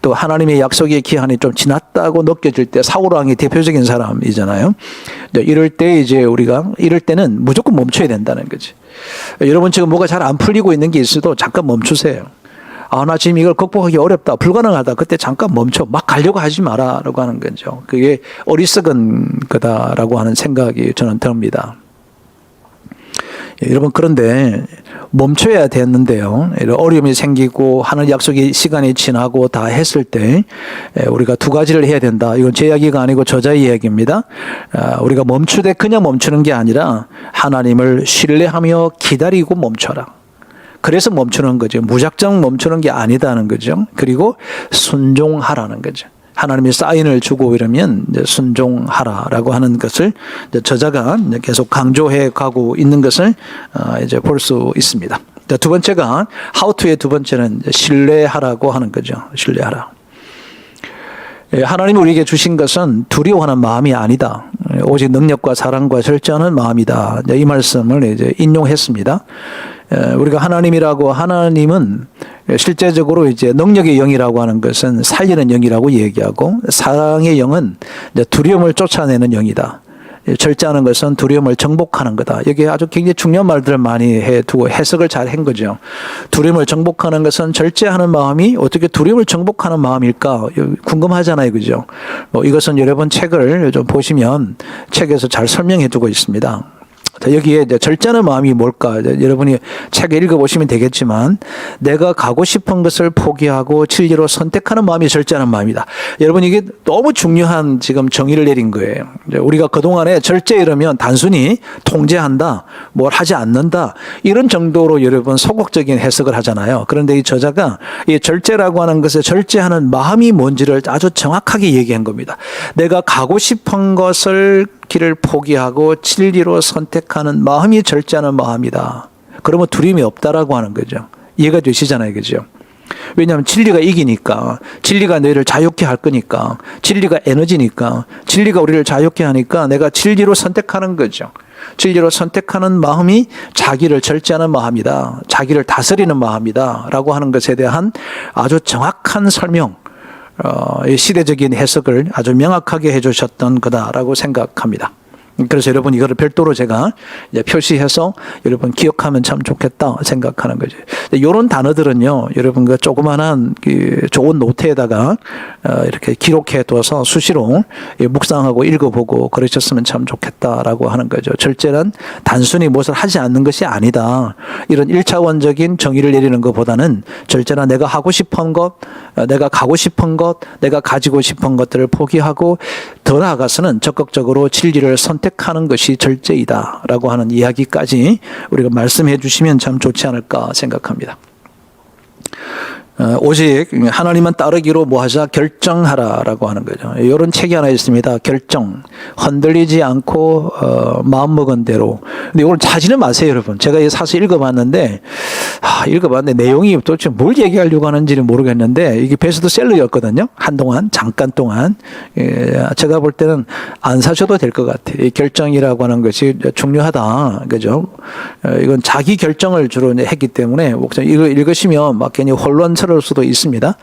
또 하나님의 약속의 기한이 좀 지났다고 느껴질 때 사울왕이 대표적인 사람이잖아요. 이럴 때 이럴 때는 무조건 멈춰야 된다는 거지. 여러분 지금 뭐가 잘 안 풀리고 있는 게 있어도 잠깐 멈추세요. 나 지금 이걸 극복하기 어렵다, 불가능하다. 그때 잠깐 멈춰. 막 가려고 하지 마라라고 하는 거죠. 그게 어리석은 거다라고 하는 생각이 저는 듭니다. 여러분 그런데 멈춰야 됐는데요. 어려움이 생기고 하는 약속의 시간이 지나고 다 했을 때 우리가 두 가지를 해야 된다. 이건 제 이야기가 아니고 저자의 이야기입니다. 우리가 멈추되 그냥 멈추는 게 아니라 하나님을 신뢰하며 기다리고 멈춰라. 그래서 멈추는 거죠. 무작정 멈추는 게 아니다는 거죠. 그리고 순종하라는 거죠. 하나님이 사인을 주고 이러면 이제 순종하라라고 하는 것을 이제 저자가 이제 계속 강조해 가고 있는 것을 이제 볼 수 있습니다. 두 번째가 how to의 두 번째는 신뢰하라고 하는 거죠. 신뢰하라. 하나님이 우리에게 주신 것은 두려워하는 마음이 아니다. 오직 능력과 사랑과 절제하는 마음이다. 이 말씀을 이제 인용했습니다. 우리가 하나님은 실제적으로 이제 능력의 영이라고 하는 것은 살리는 영이라고 얘기하고 사랑의 영은 두려움을 쫓아내는 영이다. 절제하는 것은 두려움을 정복하는 거다. 여기에 아주 굉장히 중요한 말들을 많이 해두고 해석을 잘 한 거죠. 두려움을 정복하는 것은 절제하는 마음이 어떻게 두려움을 정복하는 마음일까? 궁금하잖아요. 그죠? 이것은 여러분 책을 좀 보시면 책에서 잘 설명해 두고 있습니다. 여기에 이제 절제하는 마음이 뭘까? 여러분이 책을 읽어보시면 되겠지만 내가 가고 싶은 것을 포기하고 진리로 선택하는 마음이 절제하는 마음이다. 여러분 이게 너무 중요한 지금 정의를 내린 거예요. 우리가 그동안에 절제 이러면 단순히 통제한다, 뭘 하지 않는다 이런 정도로 여러분 소극적인 해석을 하잖아요. 그런데 이 저자가 이 절제라고 하는 것에 절제하는 마음이 뭔지를 아주 정확하게 얘기한 겁니다. 내가 가고 싶은 것을 길을 포기하고 진리로 선택하는 마음이 절제하는 마음이다. 그러면 두려움이 없다라고 하는 거죠. 이해가 되시잖아요. 그죠? 왜냐하면 진리가 이기니까, 진리가 너희를 자유케 할 거니까, 진리가 에너지니까, 진리가 우리를 자유케 하니까 내가 진리로 선택하는 거죠. 진리로 선택하는 마음이 자기를 절제하는 마음이다. 자기를 다스리는 마음이다. 라고 하는 것에 대한 아주 정확한 설명, 시대적인 해석을 아주 명확하게 해주셨던 거다라고 생각합니다. 그래서 여러분 이거를 별도로 제가 이제 표시해서 여러분 기억하면 참 좋겠다 생각하는 거죠. 이런 단어들은요, 여러분 그 조그만한 그 좋은 노트에다가 이렇게 기록해 둬서 수시로 묵상하고 읽어보고 그러셨으면 참 좋겠다라고 하는 거죠. 절제는 단순히 무엇을 하지 않는 것이 아니다. 이런 1차원적인 정의를 내리는 것보다는 절제는 내가 하고 싶은 것, 내가 가고 싶은 것, 내가 가지고 싶은 것들을 포기하고 더 나아가서는 적극적으로 진리를 선택하는 것이 절제이다라고 하는 이야기까지 우리가 말씀해 주시면 참 좋지 않을까 생각합니다. 오직 하나님만 따르기로 뭐하자 결정하라라고 하는 거죠. 이런 책이 하나 있습니다. 결정. 흔들리지 않고 마음먹은 대로. 근데 이걸 찾지는 마세요, 여러분. 제가 사실 읽어봤는데 내용이 도대체 뭘 얘기하려고 하는지는 모르겠는데 이게 베스트셀러였거든요. 한동안 잠깐 동안 제가 볼 때는 안 사셔도 될 것 같아요. 이 결정이라고 하는 것이 중요하다, 그죠? 이건 자기 결정을 주로 했기 때문에 이거 읽으시면 막 괜히 혼란스러울 수도 있습니다.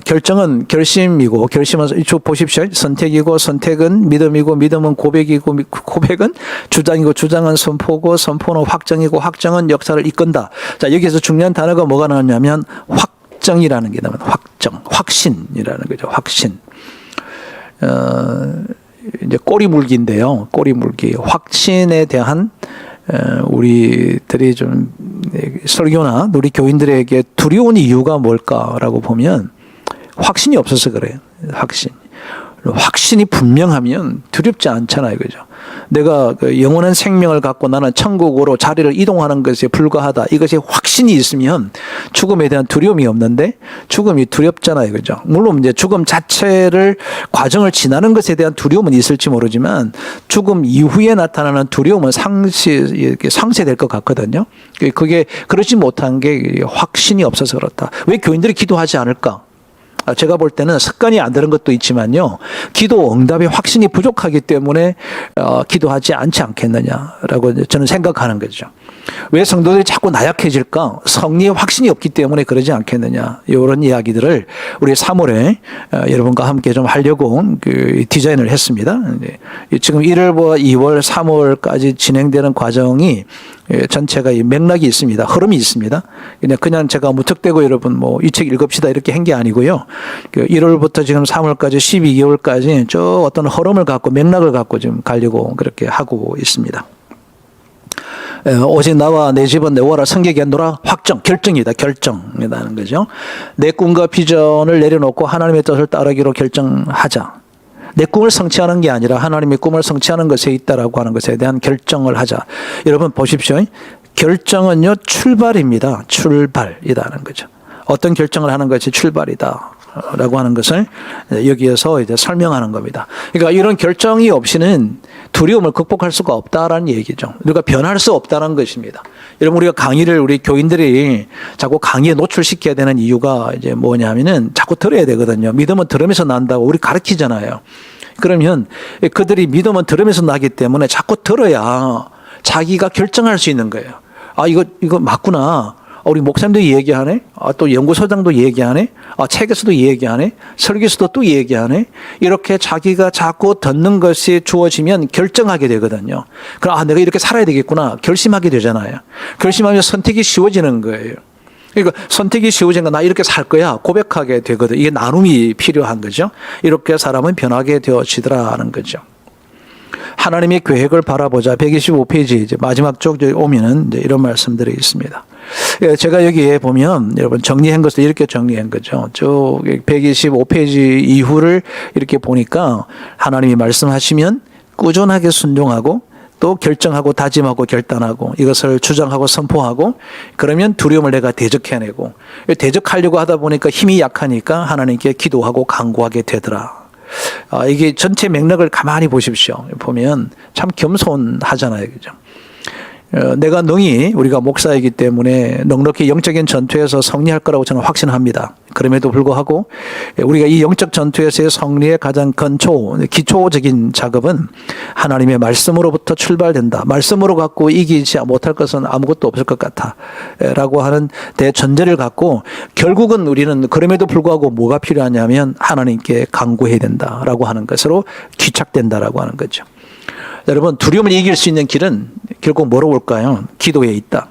결정은 결심이고 결심은 이쪽 보십시오. 선택이고 선택은 믿음이고 믿음은 고백이고 고백은 주장이고 주장은 선포고 선포는 확정이고 확정은 역사를 이끈다. 자, 여기에서 중요한 단어가 뭐가 나왔냐면 확정이라는 게 나옵니다. 확정, 확신이라는 거죠. 확신. 이제 꼬리물기인데요. 꼬리물기. 확신에 대한 우리들이 좀 설교나 우리 교인들에게 두려운 이유가 뭘까라고 보면 확신이 없어서 그래요. 확신이 분명하면 두렵지 않잖아요. 그죠? 내가 그 영원한 생명을 갖고 나는 천국으로 자리를 이동하는 것에 불과하다. 이것이 확신이 있으면 죽음에 대한 두려움이 없는데 죽음이 두렵잖아요. 그죠? 물론 이제 죽음 자체를 과정을 지나는 것에 대한 두려움은 있을지 모르지만 죽음 이후에 나타나는 두려움은 상쇄될 것 같거든요. 그게 그렇지 못한 게 확신이 없어서 그렇다. 왜 교인들이 기도하지 않을까? 제가 볼 때는 습관이 안 되는 것도 있지만요. 기도 응답의 확신이 부족하기 때문에 기도하지 않지 않겠느냐라고 저는 생각하는 거죠. 왜 성도들이 자꾸 나약해질까? 성리의 확신이 없기 때문에 그러지 않겠느냐. 이런 이야기들을 우리 3월에 여러분과 함께 좀 하려고 디자인을 했습니다. 지금 1월부터 2월, 3월까지 진행되는 과정이 전체가 맥락이 있습니다. 흐름이 있습니다. 그냥 제가 무턱대고 여러분 이 책 읽읍시다 이렇게 한 게 아니고요. 1월부터 지금 3월까지 12개월까지 저 어떤 흐름을 갖고 맥락을 갖고 지금 가려고 그렇게 하고 있습니다. 오직 나와 내 집은 내 오라 성경에 노라 확정, 결정이다. 결정이라는 거죠. 내 꿈과 비전을 내려놓고 하나님의 뜻을 따르기로 결정하자. 내 꿈을 성취하는 게 아니라 하나님의 꿈을 성취하는 것에 있다라고 하는 것에 대한 결정을 하자. 여러분 보십시오. 결정은요 출발입니다. 출발이라는 거죠. 어떤 결정을 하는 것이 출발이다. 라고 하는 것을 여기에서 이제 설명하는 겁니다. 그러니까 이런 결정이 없이는 두려움을 극복할 수가 없다라는 얘기죠. 우리가 변할 수 없다는 것입니다. 여러분 우리가 강의를 우리 교인들이 자꾸 강의에 노출시켜야 되는 이유가 이제 뭐냐면은 자꾸 들어야 되거든요. 믿음은 들으면서 난다고 우리 가르치잖아요. 그러면 그들이 믿음은 들으면서 나기 때문에 자꾸 들어야 자기가 결정할 수 있는 거예요. 아, 이거 맞구나. 우리 목사님도 얘기하네. 또 연구소장도 얘기하네. 책에서도 얘기하네. 설교에서도 또 얘기하네. 이렇게 자기가 자꾸 듣는 것이 주어지면 결정하게 되거든요. 그럼 내가 이렇게 살아야 되겠구나. 결심하게 되잖아요. 결심하면 선택이 쉬워지는 거예요. 그러니까 선택이 쉬워진 건 나 이렇게 살 거야 고백하게 되거든. 이게 나눔이 필요한 거죠. 이렇게 사람은 변하게 되어지더라는 거죠. 하나님의 계획을 바라보자. 125페이지 이제 마지막 쪽 오면은 이제 이런 말씀들이 있습니다. 제가 여기에 보면 여러분 정리한 것을 이렇게 정리한 거죠. 쭉 125페이지 이후를 이렇게 보니까 하나님이 말씀하시면 꾸준하게 순종하고 또 결정하고 다짐하고 결단하고 이것을 주장하고 선포하고 그러면 두려움을 내가 대적해내고 대적하려고 하다 보니까 힘이 약하니까 하나님께 기도하고 간구하게 되더라. 이게 전체 맥락을 가만히 보십시오. 보면 참 겸손하잖아요. 그죠? 내가 능히 우리가 목사이기 때문에 넉넉히 영적인 전투에서 승리할 거라고 저는 확신합니다. 그럼에도 불구하고 우리가 이 영적 전투에서의 승리의 가장 기초적인 작업은 하나님의 말씀으로부터 출발된다. 말씀으로 갖고 이기지 못할 것은 아무것도 없을 것 같아 라고 하는 대전제를 갖고 결국은 우리는 그럼에도 불구하고 뭐가 필요하냐면 하나님께 간구해야 된다라고 하는 것으로 귀착된다라고 하는 거죠. 여러분 두려움을 이길 수 있는 길은 결국 뭐로 올까요? 기도에 있다.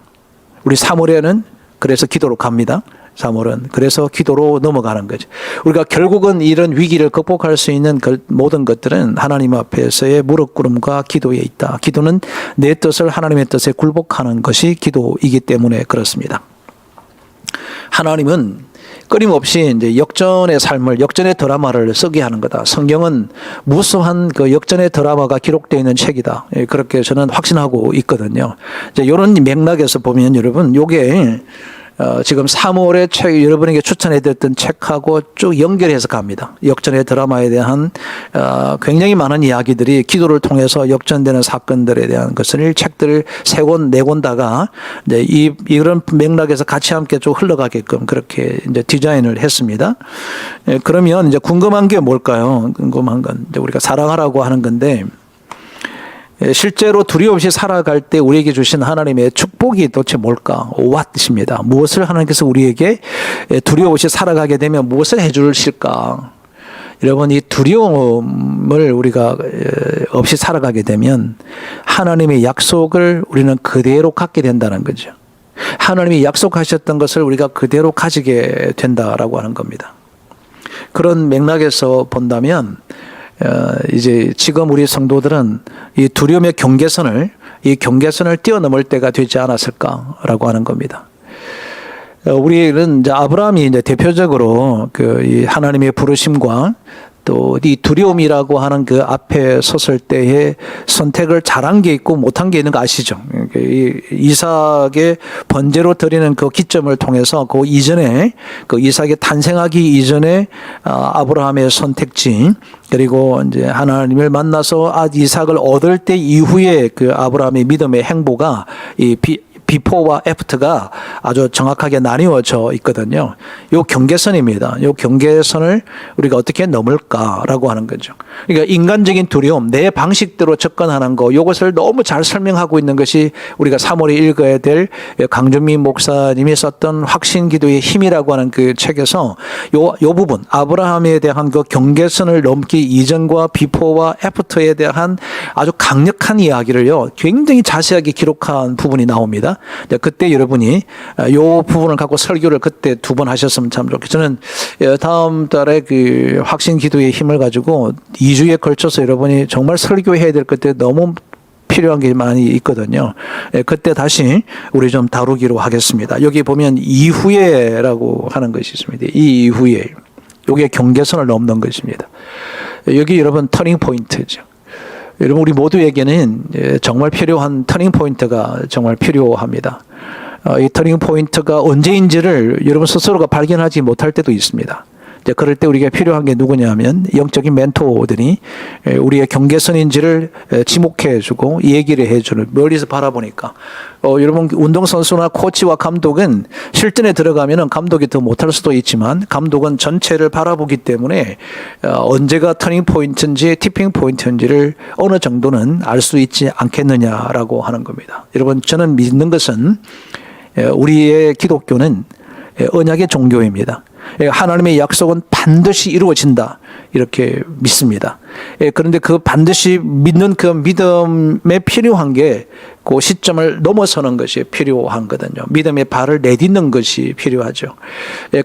우리 사무엘은 그래서 기도로 갑니다. 사무엘은 그래서 기도로 넘어가는 거죠. 우리가 결국은 이런 위기를 극복할 수 있는 모든 것들은 하나님 앞에서의 무릎 꿇음과 기도에 있다. 기도는 내 뜻을 하나님의 뜻에 굴복하는 것이 기도이기 때문에 그렇습니다. 하나님은 끊임없이 이제 역전의 삶을, 역전의 드라마를 쓰게 하는 거다. 성경은 무수한 그 역전의 드라마가 기록되어 있는 책이다. 그렇게 저는 확신하고 있거든요. 이제 이런 맥락에서 보면 여러분, 요게 지금 3월에 책 여러분에게 추천해 드렸던 책하고 쭉 연결해서 갑니다. 역전의 드라마에 대한 굉장히 많은 이야기들이 기도를 통해서 역전되는 사건들에 대한 것을 책들을 3권, 4권 다가 이제 이런 맥락에서 같이 함께 쭉 흘러가게끔 그렇게 이제 디자인을 했습니다. 그러면 이제 궁금한 게 뭘까요? 궁금한 건 이제 우리가 사랑하라고 하는 건데 실제로 두려움 없이 살아갈 때 우리에게 주신 하나님의 축복이 도대체 뭘까? What입니다. 무엇을 하나님께서 우리에게 두려움 없이 살아가게 되면 무엇을 해 주실까? 여러분 이 두려움을 우리가 없이 살아가게 되면 하나님의 약속을 우리는 그대로 갖게 된다는 거죠. 하나님이 약속하셨던 것을 우리가 그대로 가지게 된다라고 하는 겁니다. 그런 맥락에서 본다면 이제 지금 우리 성도들은 이 두려움의 경계선을 뛰어넘을 때가 되지 않았을까라고 하는 겁니다. 우리는 이제 아브라함이 이제 대표적으로 이 하나님의 부르심과 또 이 두려움이라고 하는 그 앞에 섰을 때의 선택을 잘한 게 있고 못한 게 있는 거 아시죠? 이 이삭의 번제로 드리는 그 기점을 통해서 그 이전에 그 이삭이 탄생하기 이전에 아브라함의 선택지 그리고 이제 하나님을 만나서 이삭을 얻을 때 이후에 그 아브라함의 믿음의 행보가 이 비포와 애프터가 아주 정확하게 나뉘어져 있거든요. 요 경계선입니다. 요 경계선을 우리가 어떻게 넘을까라고 하는 거죠. 그러니까 인간적인 두려움, 내 방식대로 접근하는 거, 요것을 너무 잘 설명하고 있는 것이 우리가 3월에 읽어야 될 강준민 목사님이 썼던 확신 기도의 힘이라고 하는 그 책에서 요 부분, 아브라함에 대한 그 경계선을 넘기 이전과 비포와 애프터에 대한 아주 강력한 이야기를요, 굉장히 자세하게 기록한 부분이 나옵니다. 그때 여러분이 요 부분을 갖고 설교를 그때 2번 하셨으면 참 좋겠어요. 저는 다음 달에 그 확신 기도의 힘을 가지고 2주에 걸쳐서 여러분이 정말 설교해야 될 것들이 너무 필요한 게 많이 있거든요. 그때 다시 우리 좀 다루기로 하겠습니다. 여기 보면 이후에라고 하는 것이 있습니다. 이 이후에. 이게 경계선을 넘는 것입니다. 여기 여러분 터닝 포인트죠. 여러분 우리 모두에게는 정말 필요한 터닝 포인트가 정말 필요합니다. 이 터닝 포인트가 언제인지를 여러분 스스로가 발견하지 못할 때도 있습니다. 그럴 때 우리가 필요한 게 누구냐면 영적인 멘토들이 우리의 경계선인지를 지목해주고 얘기를 해주는, 멀리서 바라보니까 여러분 운동선수나 코치와 감독은 실전에 들어가면 감독이 더 못할 수도 있지만 감독은 전체를 바라보기 때문에 언제가 터닝 포인트인지 티핑 포인트인지를 어느 정도는 알 수 있지 않겠느냐라고 하는 겁니다. 여러분 저는 믿는 것은 우리의 기독교는 언약의 종교입니다. 하나님의 약속은 반드시 이루어진다 이렇게 믿습니다. 그런데 그 반드시 믿는 그 믿음에 필요한 게 그 시점을 넘어서는 것이 필요한 거거든요. 믿음의 발을 내딛는 것이 필요하죠.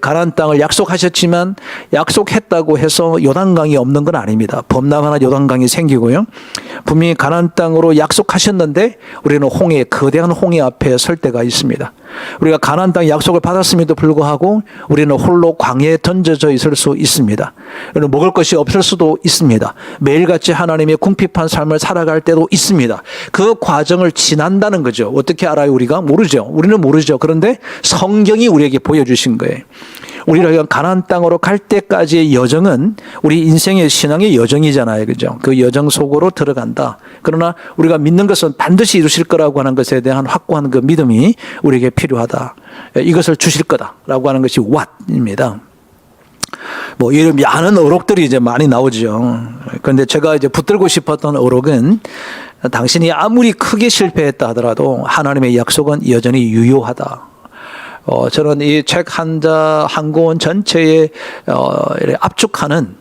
가나안 땅을 약속하셨지만 약속했다고 해서 요단강이 없는 건 아닙니다. 범람하나 요단강이 생기고요. 분명히 가나안 땅으로 약속하셨는데 우리는 거대한 홍해 앞에 설 때가 있습니다. 우리가 가나안 땅 약속을 받았음에도 불구하고 우리는 홀로 광야에 던져져 있을 수 있습니다. 먹을 것이 없을 수도 있습니다. 매일같이 하나님의 궁핍한 삶을 살아갈 때도 있습니다. 그 과정을 지난다는 거죠. 어떻게 알아요? 우리가 모르죠. 우리는 모르죠. 그런데 성경이 우리에게 보여주신 거예요. 우리가 가나안 땅으로 갈 때까지의 여정은 우리 인생의 신앙의 여정이잖아요. 그죠? 그 여정 속으로 들어간다. 그러나 우리가 믿는 것은 반드시 이루실 거라고 하는 것에 대한 확고한 그 믿음이 우리에게 필요하다. 이것을 주실 거다라고 하는 것이 what입니다. 이런 많은 어록들이 이제 많이 나오죠. 그런데 제가 이제 붙들고 싶었던 어록은 당신이 아무리 크게 실패했다 하더라도 하나님의 약속은 여전히 유효하다. 저는 이 책 한 권 전체에 압축하는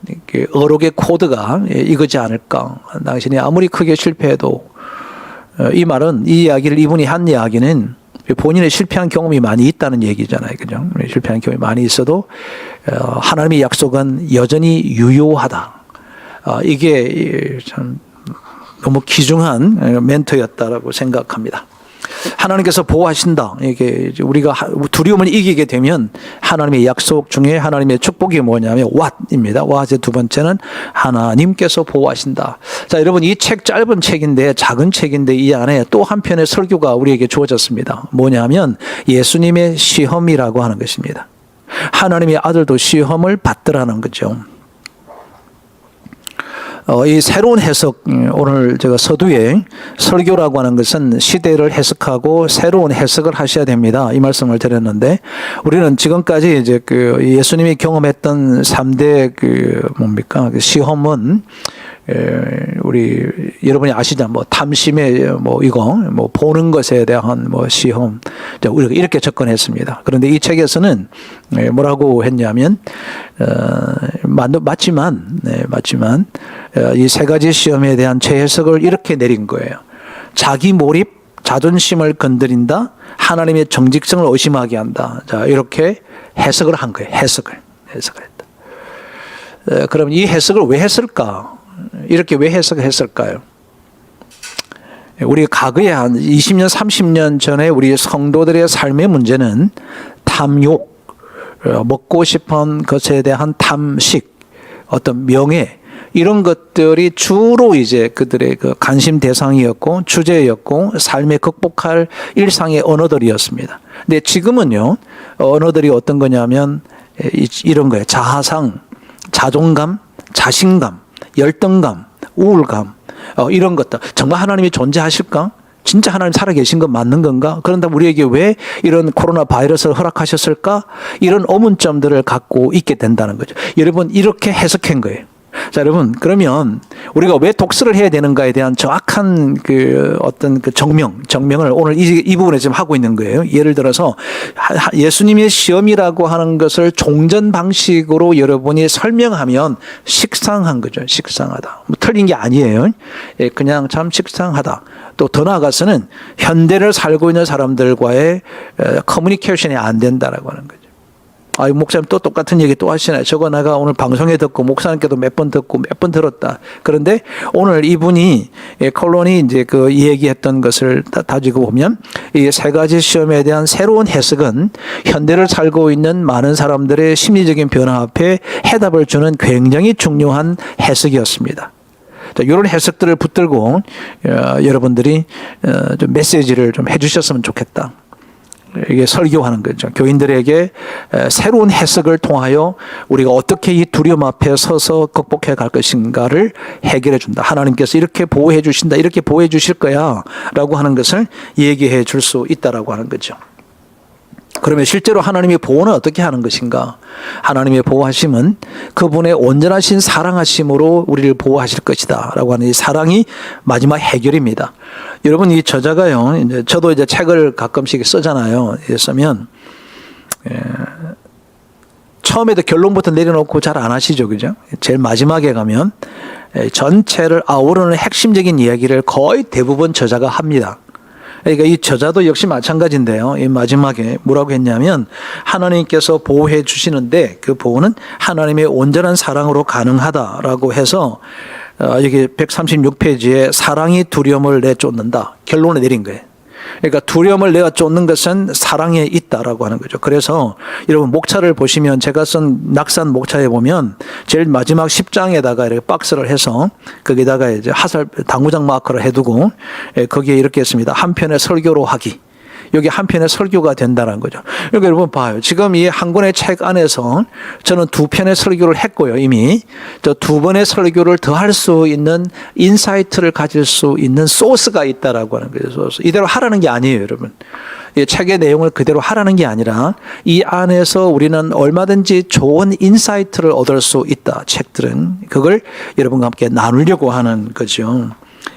어록의 코드가 이거지 않을까. 당신이 아무리 크게 실패해도 이 말은 이 이야기를 이분이 한 이야기는 본인의 실패한 경험이 많이 있다는 얘기잖아요. 그죠? 실패한 경험이 많이 있어도 하나님의 약속은 여전히 유효하다. 이게 참 너무 귀중한 멘트였다라고 생각합니다. 하나님께서 보호하신다. 이게 우리가 두려움을 이기게 되면 하나님의 약속 중에 하나님의 축복이 뭐냐면 what입니다. what의 두 번째는 하나님께서 보호하신다. 자, 여러분 이 책 짧은 책인데 작은 책인데 이 안에 또 한편의 설교가 우리에게 주어졌습니다. 뭐냐면 예수님의 시험이라고 하는 것입니다. 하나님의 아들도 시험을 받더라는 거죠. 이 새로운 해석, 오늘 제가 서두에 설교라고 하는 것은 시대를 해석하고 새로운 해석을 하셔야 됩니다. 이 말씀을 드렸는데, 우리는 지금까지 이제 예수님이 경험했던 3대 시험은, 우리 여러분이 아시죠? 탐심의 이거 보는 것에 대한 시험, 우리가 이렇게 접근했습니다. 그런데 이 책에서는 뭐라고 했냐면 맞지만 이 세 가지 시험에 대한 재해석을 이렇게 내린 거예요. 자기 몰입, 자존심을 건드린다, 하나님의 정직성을 의심하게 한다. 자, 이렇게 해석을 한 거예요. 해석을 했다. 그럼 이 해석을 왜 했을까? 이렇게 왜 해석했을까요? 우리 과거에 한 20년, 30년 전에 우리 성도들의 삶의 문제는 탐욕, 먹고 싶은 것에 대한 탐식, 어떤 명예, 이런 것들이 주로 이제 그들의 관심 대상이었고 주제였고 삶에 극복할 일상의 언어들이었습니다. 근데 지금은요, 언어들이 어떤 거냐면 이런 거예요. 자아상, 자존감, 자신감, 열등감, 우울감, 이런 것들. 정말 하나님이 존재하실까? 진짜 하나님 살아계신 건 맞는 건가? 그런다면 우리에게 왜 이런 코로나 바이러스를 허락하셨을까? 이런 의문점들을 갖고 있게 된다는 거죠. 여러분, 이렇게 해석한 거예요. 자, 여러분, 그러면 우리가 왜 독서를 해야 되는가에 대한 정확한 어떤 정명을 오늘 이 부분에 지금 하고 있는 거예요. 예를 들어서 예수님의 시험이라고 하는 것을 종전 방식으로 여러분이 설명하면 식상한 거죠. 식상하다. 틀린 게 아니에요. 그냥 참 식상하다. 또 더 나아가서는 현대를 살고 있는 사람들과의 커뮤니케이션이 안 된다라고 하는 거죠. 목사님 또 똑같은 얘기 또 하시나요? 저거 내가 오늘 방송에 듣고 목사님께도 몇 번 듣고 몇 번 들었다. 그런데 오늘 이분이 컬론이 이제 얘기했던 것을 다지고 보면 이 세 가지 시험에 대한 새로운 해석은 현대를 살고 있는 많은 사람들의 심리적인 변화 앞에 해답을 주는 굉장히 중요한 해석이었습니다. 자, 이런 해석들을 붙들고 여러분들이 좀 메시지를 좀 해주셨으면 좋겠다. 이게 설교하는 거죠. 교인들에게 새로운 해석을 통하여 우리가 어떻게 이 두려움 앞에 서서 극복해 갈 것인가를 해결해 준다. 하나님께서 이렇게 보호해 주신다. 이렇게 보호해 주실 거야. 라고 하는 것을 얘기해 줄 수 있다라고 하는 거죠. 그러면 실제로 하나님의 보호는 어떻게 하는 것인가? 하나님의 보호하심은 그분의 온전하신 사랑하심으로 우리를 보호하실 것이다 라고 하는 이 사랑이 마지막 해결입니다. 여러분, 이 저자가요, 이제 저도 이제 책을 가끔씩 쓰잖아요. 쓰면 처음에도 결론부터 내려놓고 잘 안 하시죠, 그죠? 제일 마지막에 가면 전체를 아우르는 핵심적인 이야기를 거의 대부분 저자가 합니다. 그러니까 이 저자도 역시 마찬가지인데요. 이 마지막에 뭐라고 했냐면 하나님께서 보호해 주시는데 그 보호는 하나님의 온전한 사랑으로 가능하다라고 해서 여기 136페이지에 사랑이 두려움을 내쫓는다. 결론을 내린 거예요. 그러니까 두려움을 내가 쫓는 것은 사랑에 있다라고 하는 거죠. 그래서 여러분 목차를 보시면 제가 쓴 낙산 목차에 보면 제일 마지막 10장에다가 이렇게 박스를 해서 거기다가 이제 하살 당구장 마크를 해두고 거기에 이렇게 했습니다. 한 편의 설교로 하기. 여기 한 편의 설교가 된다는 거죠. 여기 여러분 봐요. 지금 이 한 권의 책 안에서 저는 두 편의 설교를 했고요. 이미 저 두 번의 설교를 더 할 수 있는 인사이트를 가질 수 있는 소스가 있다라고 하는 거예요. 소스. 이대로 하라는 게 아니에요, 여러분. 이 책의 내용을 그대로 하라는 게 아니라 이 안에서 우리는 얼마든지 좋은 인사이트를 얻을 수 있다. 책들은 그걸 여러분과 함께 나누려고 하는 거죠.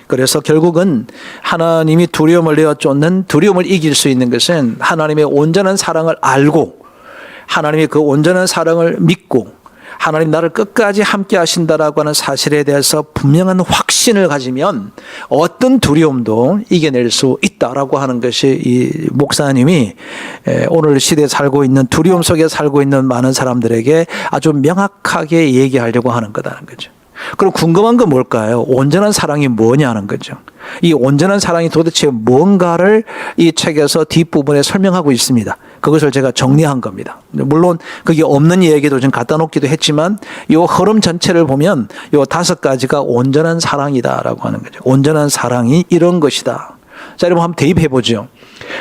그래서 결국은 하나님이 두려움을 내어쫓는 두려움을 이길 수 있는 것은 하나님의 온전한 사랑을 알고 하나님의 그 온전한 사랑을 믿고 하나님 나를 끝까지 함께 하신다라고 하는 사실에 대해서 분명한 확신을 가지면 어떤 두려움도 이겨낼 수 있다라고 하는 것이 이 목사님이 오늘 시대에 살고 있는 두려움 속에 살고 있는 많은 사람들에게 아주 명확하게 얘기하려고 하는 거다는 거죠. 그럼 궁금한 건 뭘까요? 온전한 사랑이 뭐냐는 거죠. 이 온전한 사랑이 도대체 뭔가를 이 책에서 뒷부분에 설명하고 있습니다. 그것을 제가 정리한 겁니다. 물론 그게 없는 얘기도 좀 갖다 놓기도 했지만 이 흐름 전체를 보면 이 5가지가 온전한 사랑이다라고 하는 거죠. 온전한 사랑이 이런 것이다. 자, 여러분 한번 대입해 보죠.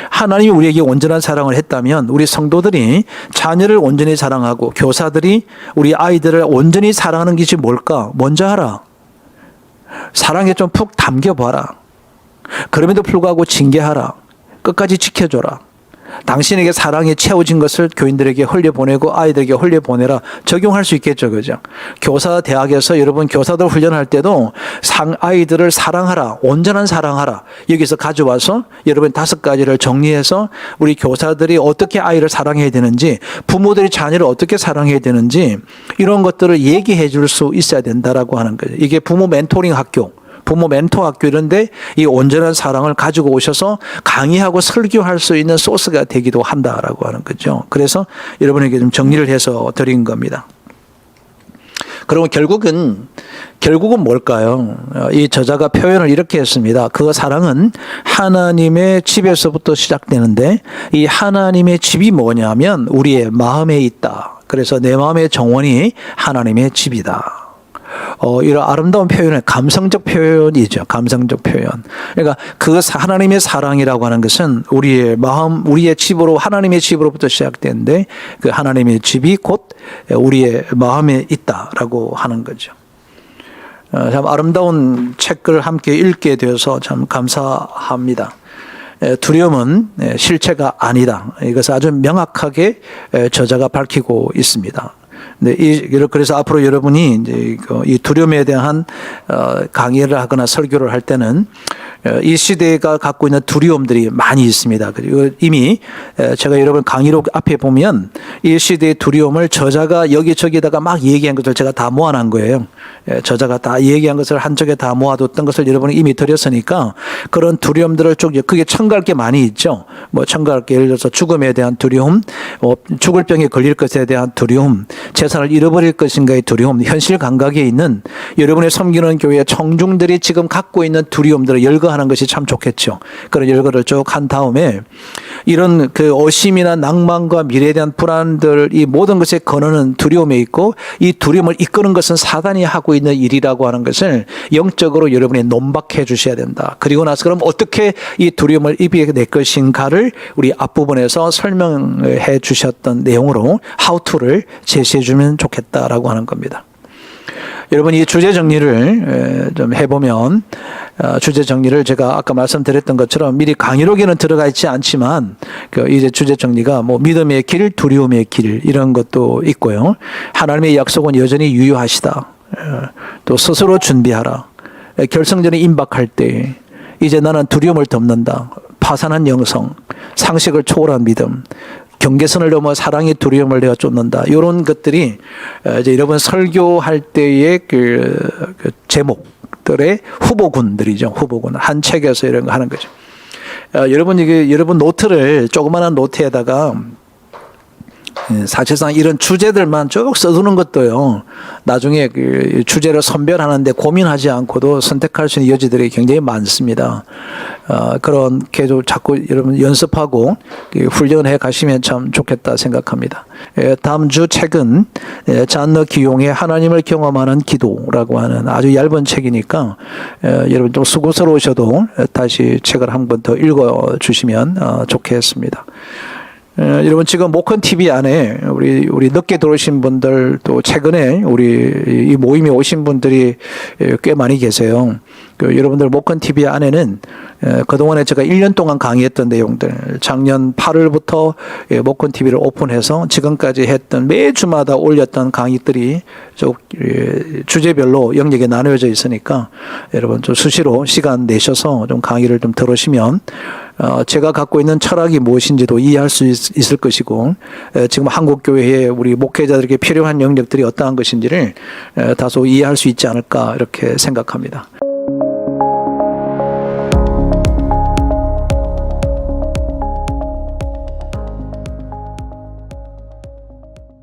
하나님이 우리에게 온전한 사랑을 했다면 우리 성도들이 자녀를 온전히 사랑하고 교사들이 우리 아이들을 온전히 사랑하는 것이 뭘까? 먼저 하라. 사랑에 좀 푹 담겨봐라. 그럼에도 불구하고 징계하라. 끝까지 지켜줘라. 당신에게 사랑에 채워진 것을 교인들에게 흘려보내고 아이들에게 흘려보내라. 적용할 수 있겠죠. 그죠? 교사 대학에서 여러분 교사들 훈련할 때도 아이들을 사랑하라. 온전한 사랑하라. 여기서 가져와서 여러분 5가지를 정리해서 우리 교사들이 어떻게 아이를 사랑해야 되는지 부모들이 자녀를 어떻게 사랑해야 되는지 이런 것들을 얘기해 줄 수 있어야 된다라고 하는 거죠. 이게 부모 멘토링 학교. 부모 멘토 학교 이런데 이 온전한 사랑을 가지고 오셔서 강의하고 설교할 수 있는 소스가 되기도 한다라고 하는 거죠. 그래서 여러분에게 좀 정리를 해서 드린 겁니다. 그러면 결국은 뭘까요? 이 저자가 표현을 이렇게 했습니다. 그 사랑은 하나님의 집에서부터 시작되는데 이 하나님의 집이 뭐냐면 우리의 마음에 있다. 그래서 내 마음의 정원이 하나님의 집이다. 이런 아름다운 표현은 감성적 표현이죠. 감성적 표현. 그러니까 그 하나님의 사랑이라고 하는 것은 우리의 마음, 우리의 집으로 하나님의 집으로부터 시작되는데 그 하나님의 집이 곧 우리의 마음에 있다라고 하는 거죠. 참 아름다운 책을 함께 읽게 되어서 참 감사합니다. 두려움은 실체가 아니다. 이것을 아주 명확하게 저자가 밝히고 있습니다. 네, 그래서 앞으로 여러분이 이제 이 두려움에 대한 강의를 하거나 설교를 할 때는 이 시대가 갖고 있는 두려움들이 많이 있습니다. 그리고 이미 제가 여러분 강의록 앞에 보면 이 시대의 두려움을 저자가 여기저기다가 막 얘기한 것을 제가 다 모아놓은 거예요. 저자가 다 얘기한 것을 한쪽에 다 모아뒀던 것을 여러분이 이미 드렸으니까 그런 두려움들을 쭉 그게 첨가할 게 많이 있죠. 뭐 첨가할 게 예를 들어서 죽음에 대한 두려움, 죽을 병에 걸릴 것에 대한 두려움, 재산을 잃어버릴 것인가의 두려움, 현실 감각에 있는 여러분의 섬기는 교회 청중들이 지금 갖고 있는 두려움들을 열거하는 것이 참 좋겠죠. 그런 열거를 쭉 한 다음에 이런 그 오심이나 낭만과 미래에 대한 불안들 이 모든 것에 거느는 두려움에 있고 이 두려움을 이끄는 것은 사단이 하고 있는 일이라고 하는 것을 영적으로 여러분이 논박해 주셔야 된다. 그리고 나서 그럼 어떻게 이 두려움을 이겨낼 것인가를 우리 앞부분에서 설명해 주셨던 내용으로 how to를 제시해 주면 좋겠다라고 하는 겁니다. 여러분 이 주제 정리를 좀 해보면 주제 정리를 제가 아까 말씀드렸던 것처럼 미리 강의록에는 들어가 있지 않지만 그 이제 주제 정리가 뭐 믿음의 길, 두려움의 길 이런 것도 있고요. 하나님의 약속은 여전히 유효하시다. 또 스스로 준비하라. 결승전에 임박할 때 이제 나는 두려움을 덮는다. 파산한 영성, 상식을 초월한 믿음, 경계선을 넘어 사랑의 두려움을 내가 쫓는다. 이런 것들이 이제 여러분 설교할 때의 그 제목들의 후보군들이죠. 후보군. 한 책에서 이런 거 하는 거죠. 여러분 여러분 노트를 조그마한 노트에다가 사실상 이런 주제들만 쭉 써두는 것도요. 나중에 그 주제를 선별하는데 고민하지 않고도 선택할 수 있는 여지들이 굉장히 많습니다. 그렇게 좀 자꾸 여러분 연습하고 훈련해 가시면 참 좋겠다 생각합니다. 다음 주 책은 잔너 기용의 하나님을 경험하는 기도라고 하는 아주 얇은 책이니까 여러분 좀 수고스러우셔도 다시 책을 한 번 더 읽어 주시면 좋겠습니다. 여러분 지금 목헌 TV 안에 우리 늦게 들어오신 분들 또 최근에 우리 이 모임에 오신 분들이 꽤 많이 계세요. 여러분들 목헌 TV 안에는 그동안에 제가 1년 동안 강의했던 내용들, 작년 8월부터 목헌 TV를 오픈해서 지금까지 했던 매주마다 올렸던 강의들이 주제별로 영역에 나누어져 있으니까 여러분 좀 수시로 시간 내셔서 좀 강의를 좀 들으시면 제가 갖고 있는 철학이 무엇인지도 이해할 수 있을 것이고 지금 한국교회에 우리 목회자들에게 필요한 영역들이 어떠한 것인지를 다소 이해할 수 있지 않을까 이렇게 생각합니다.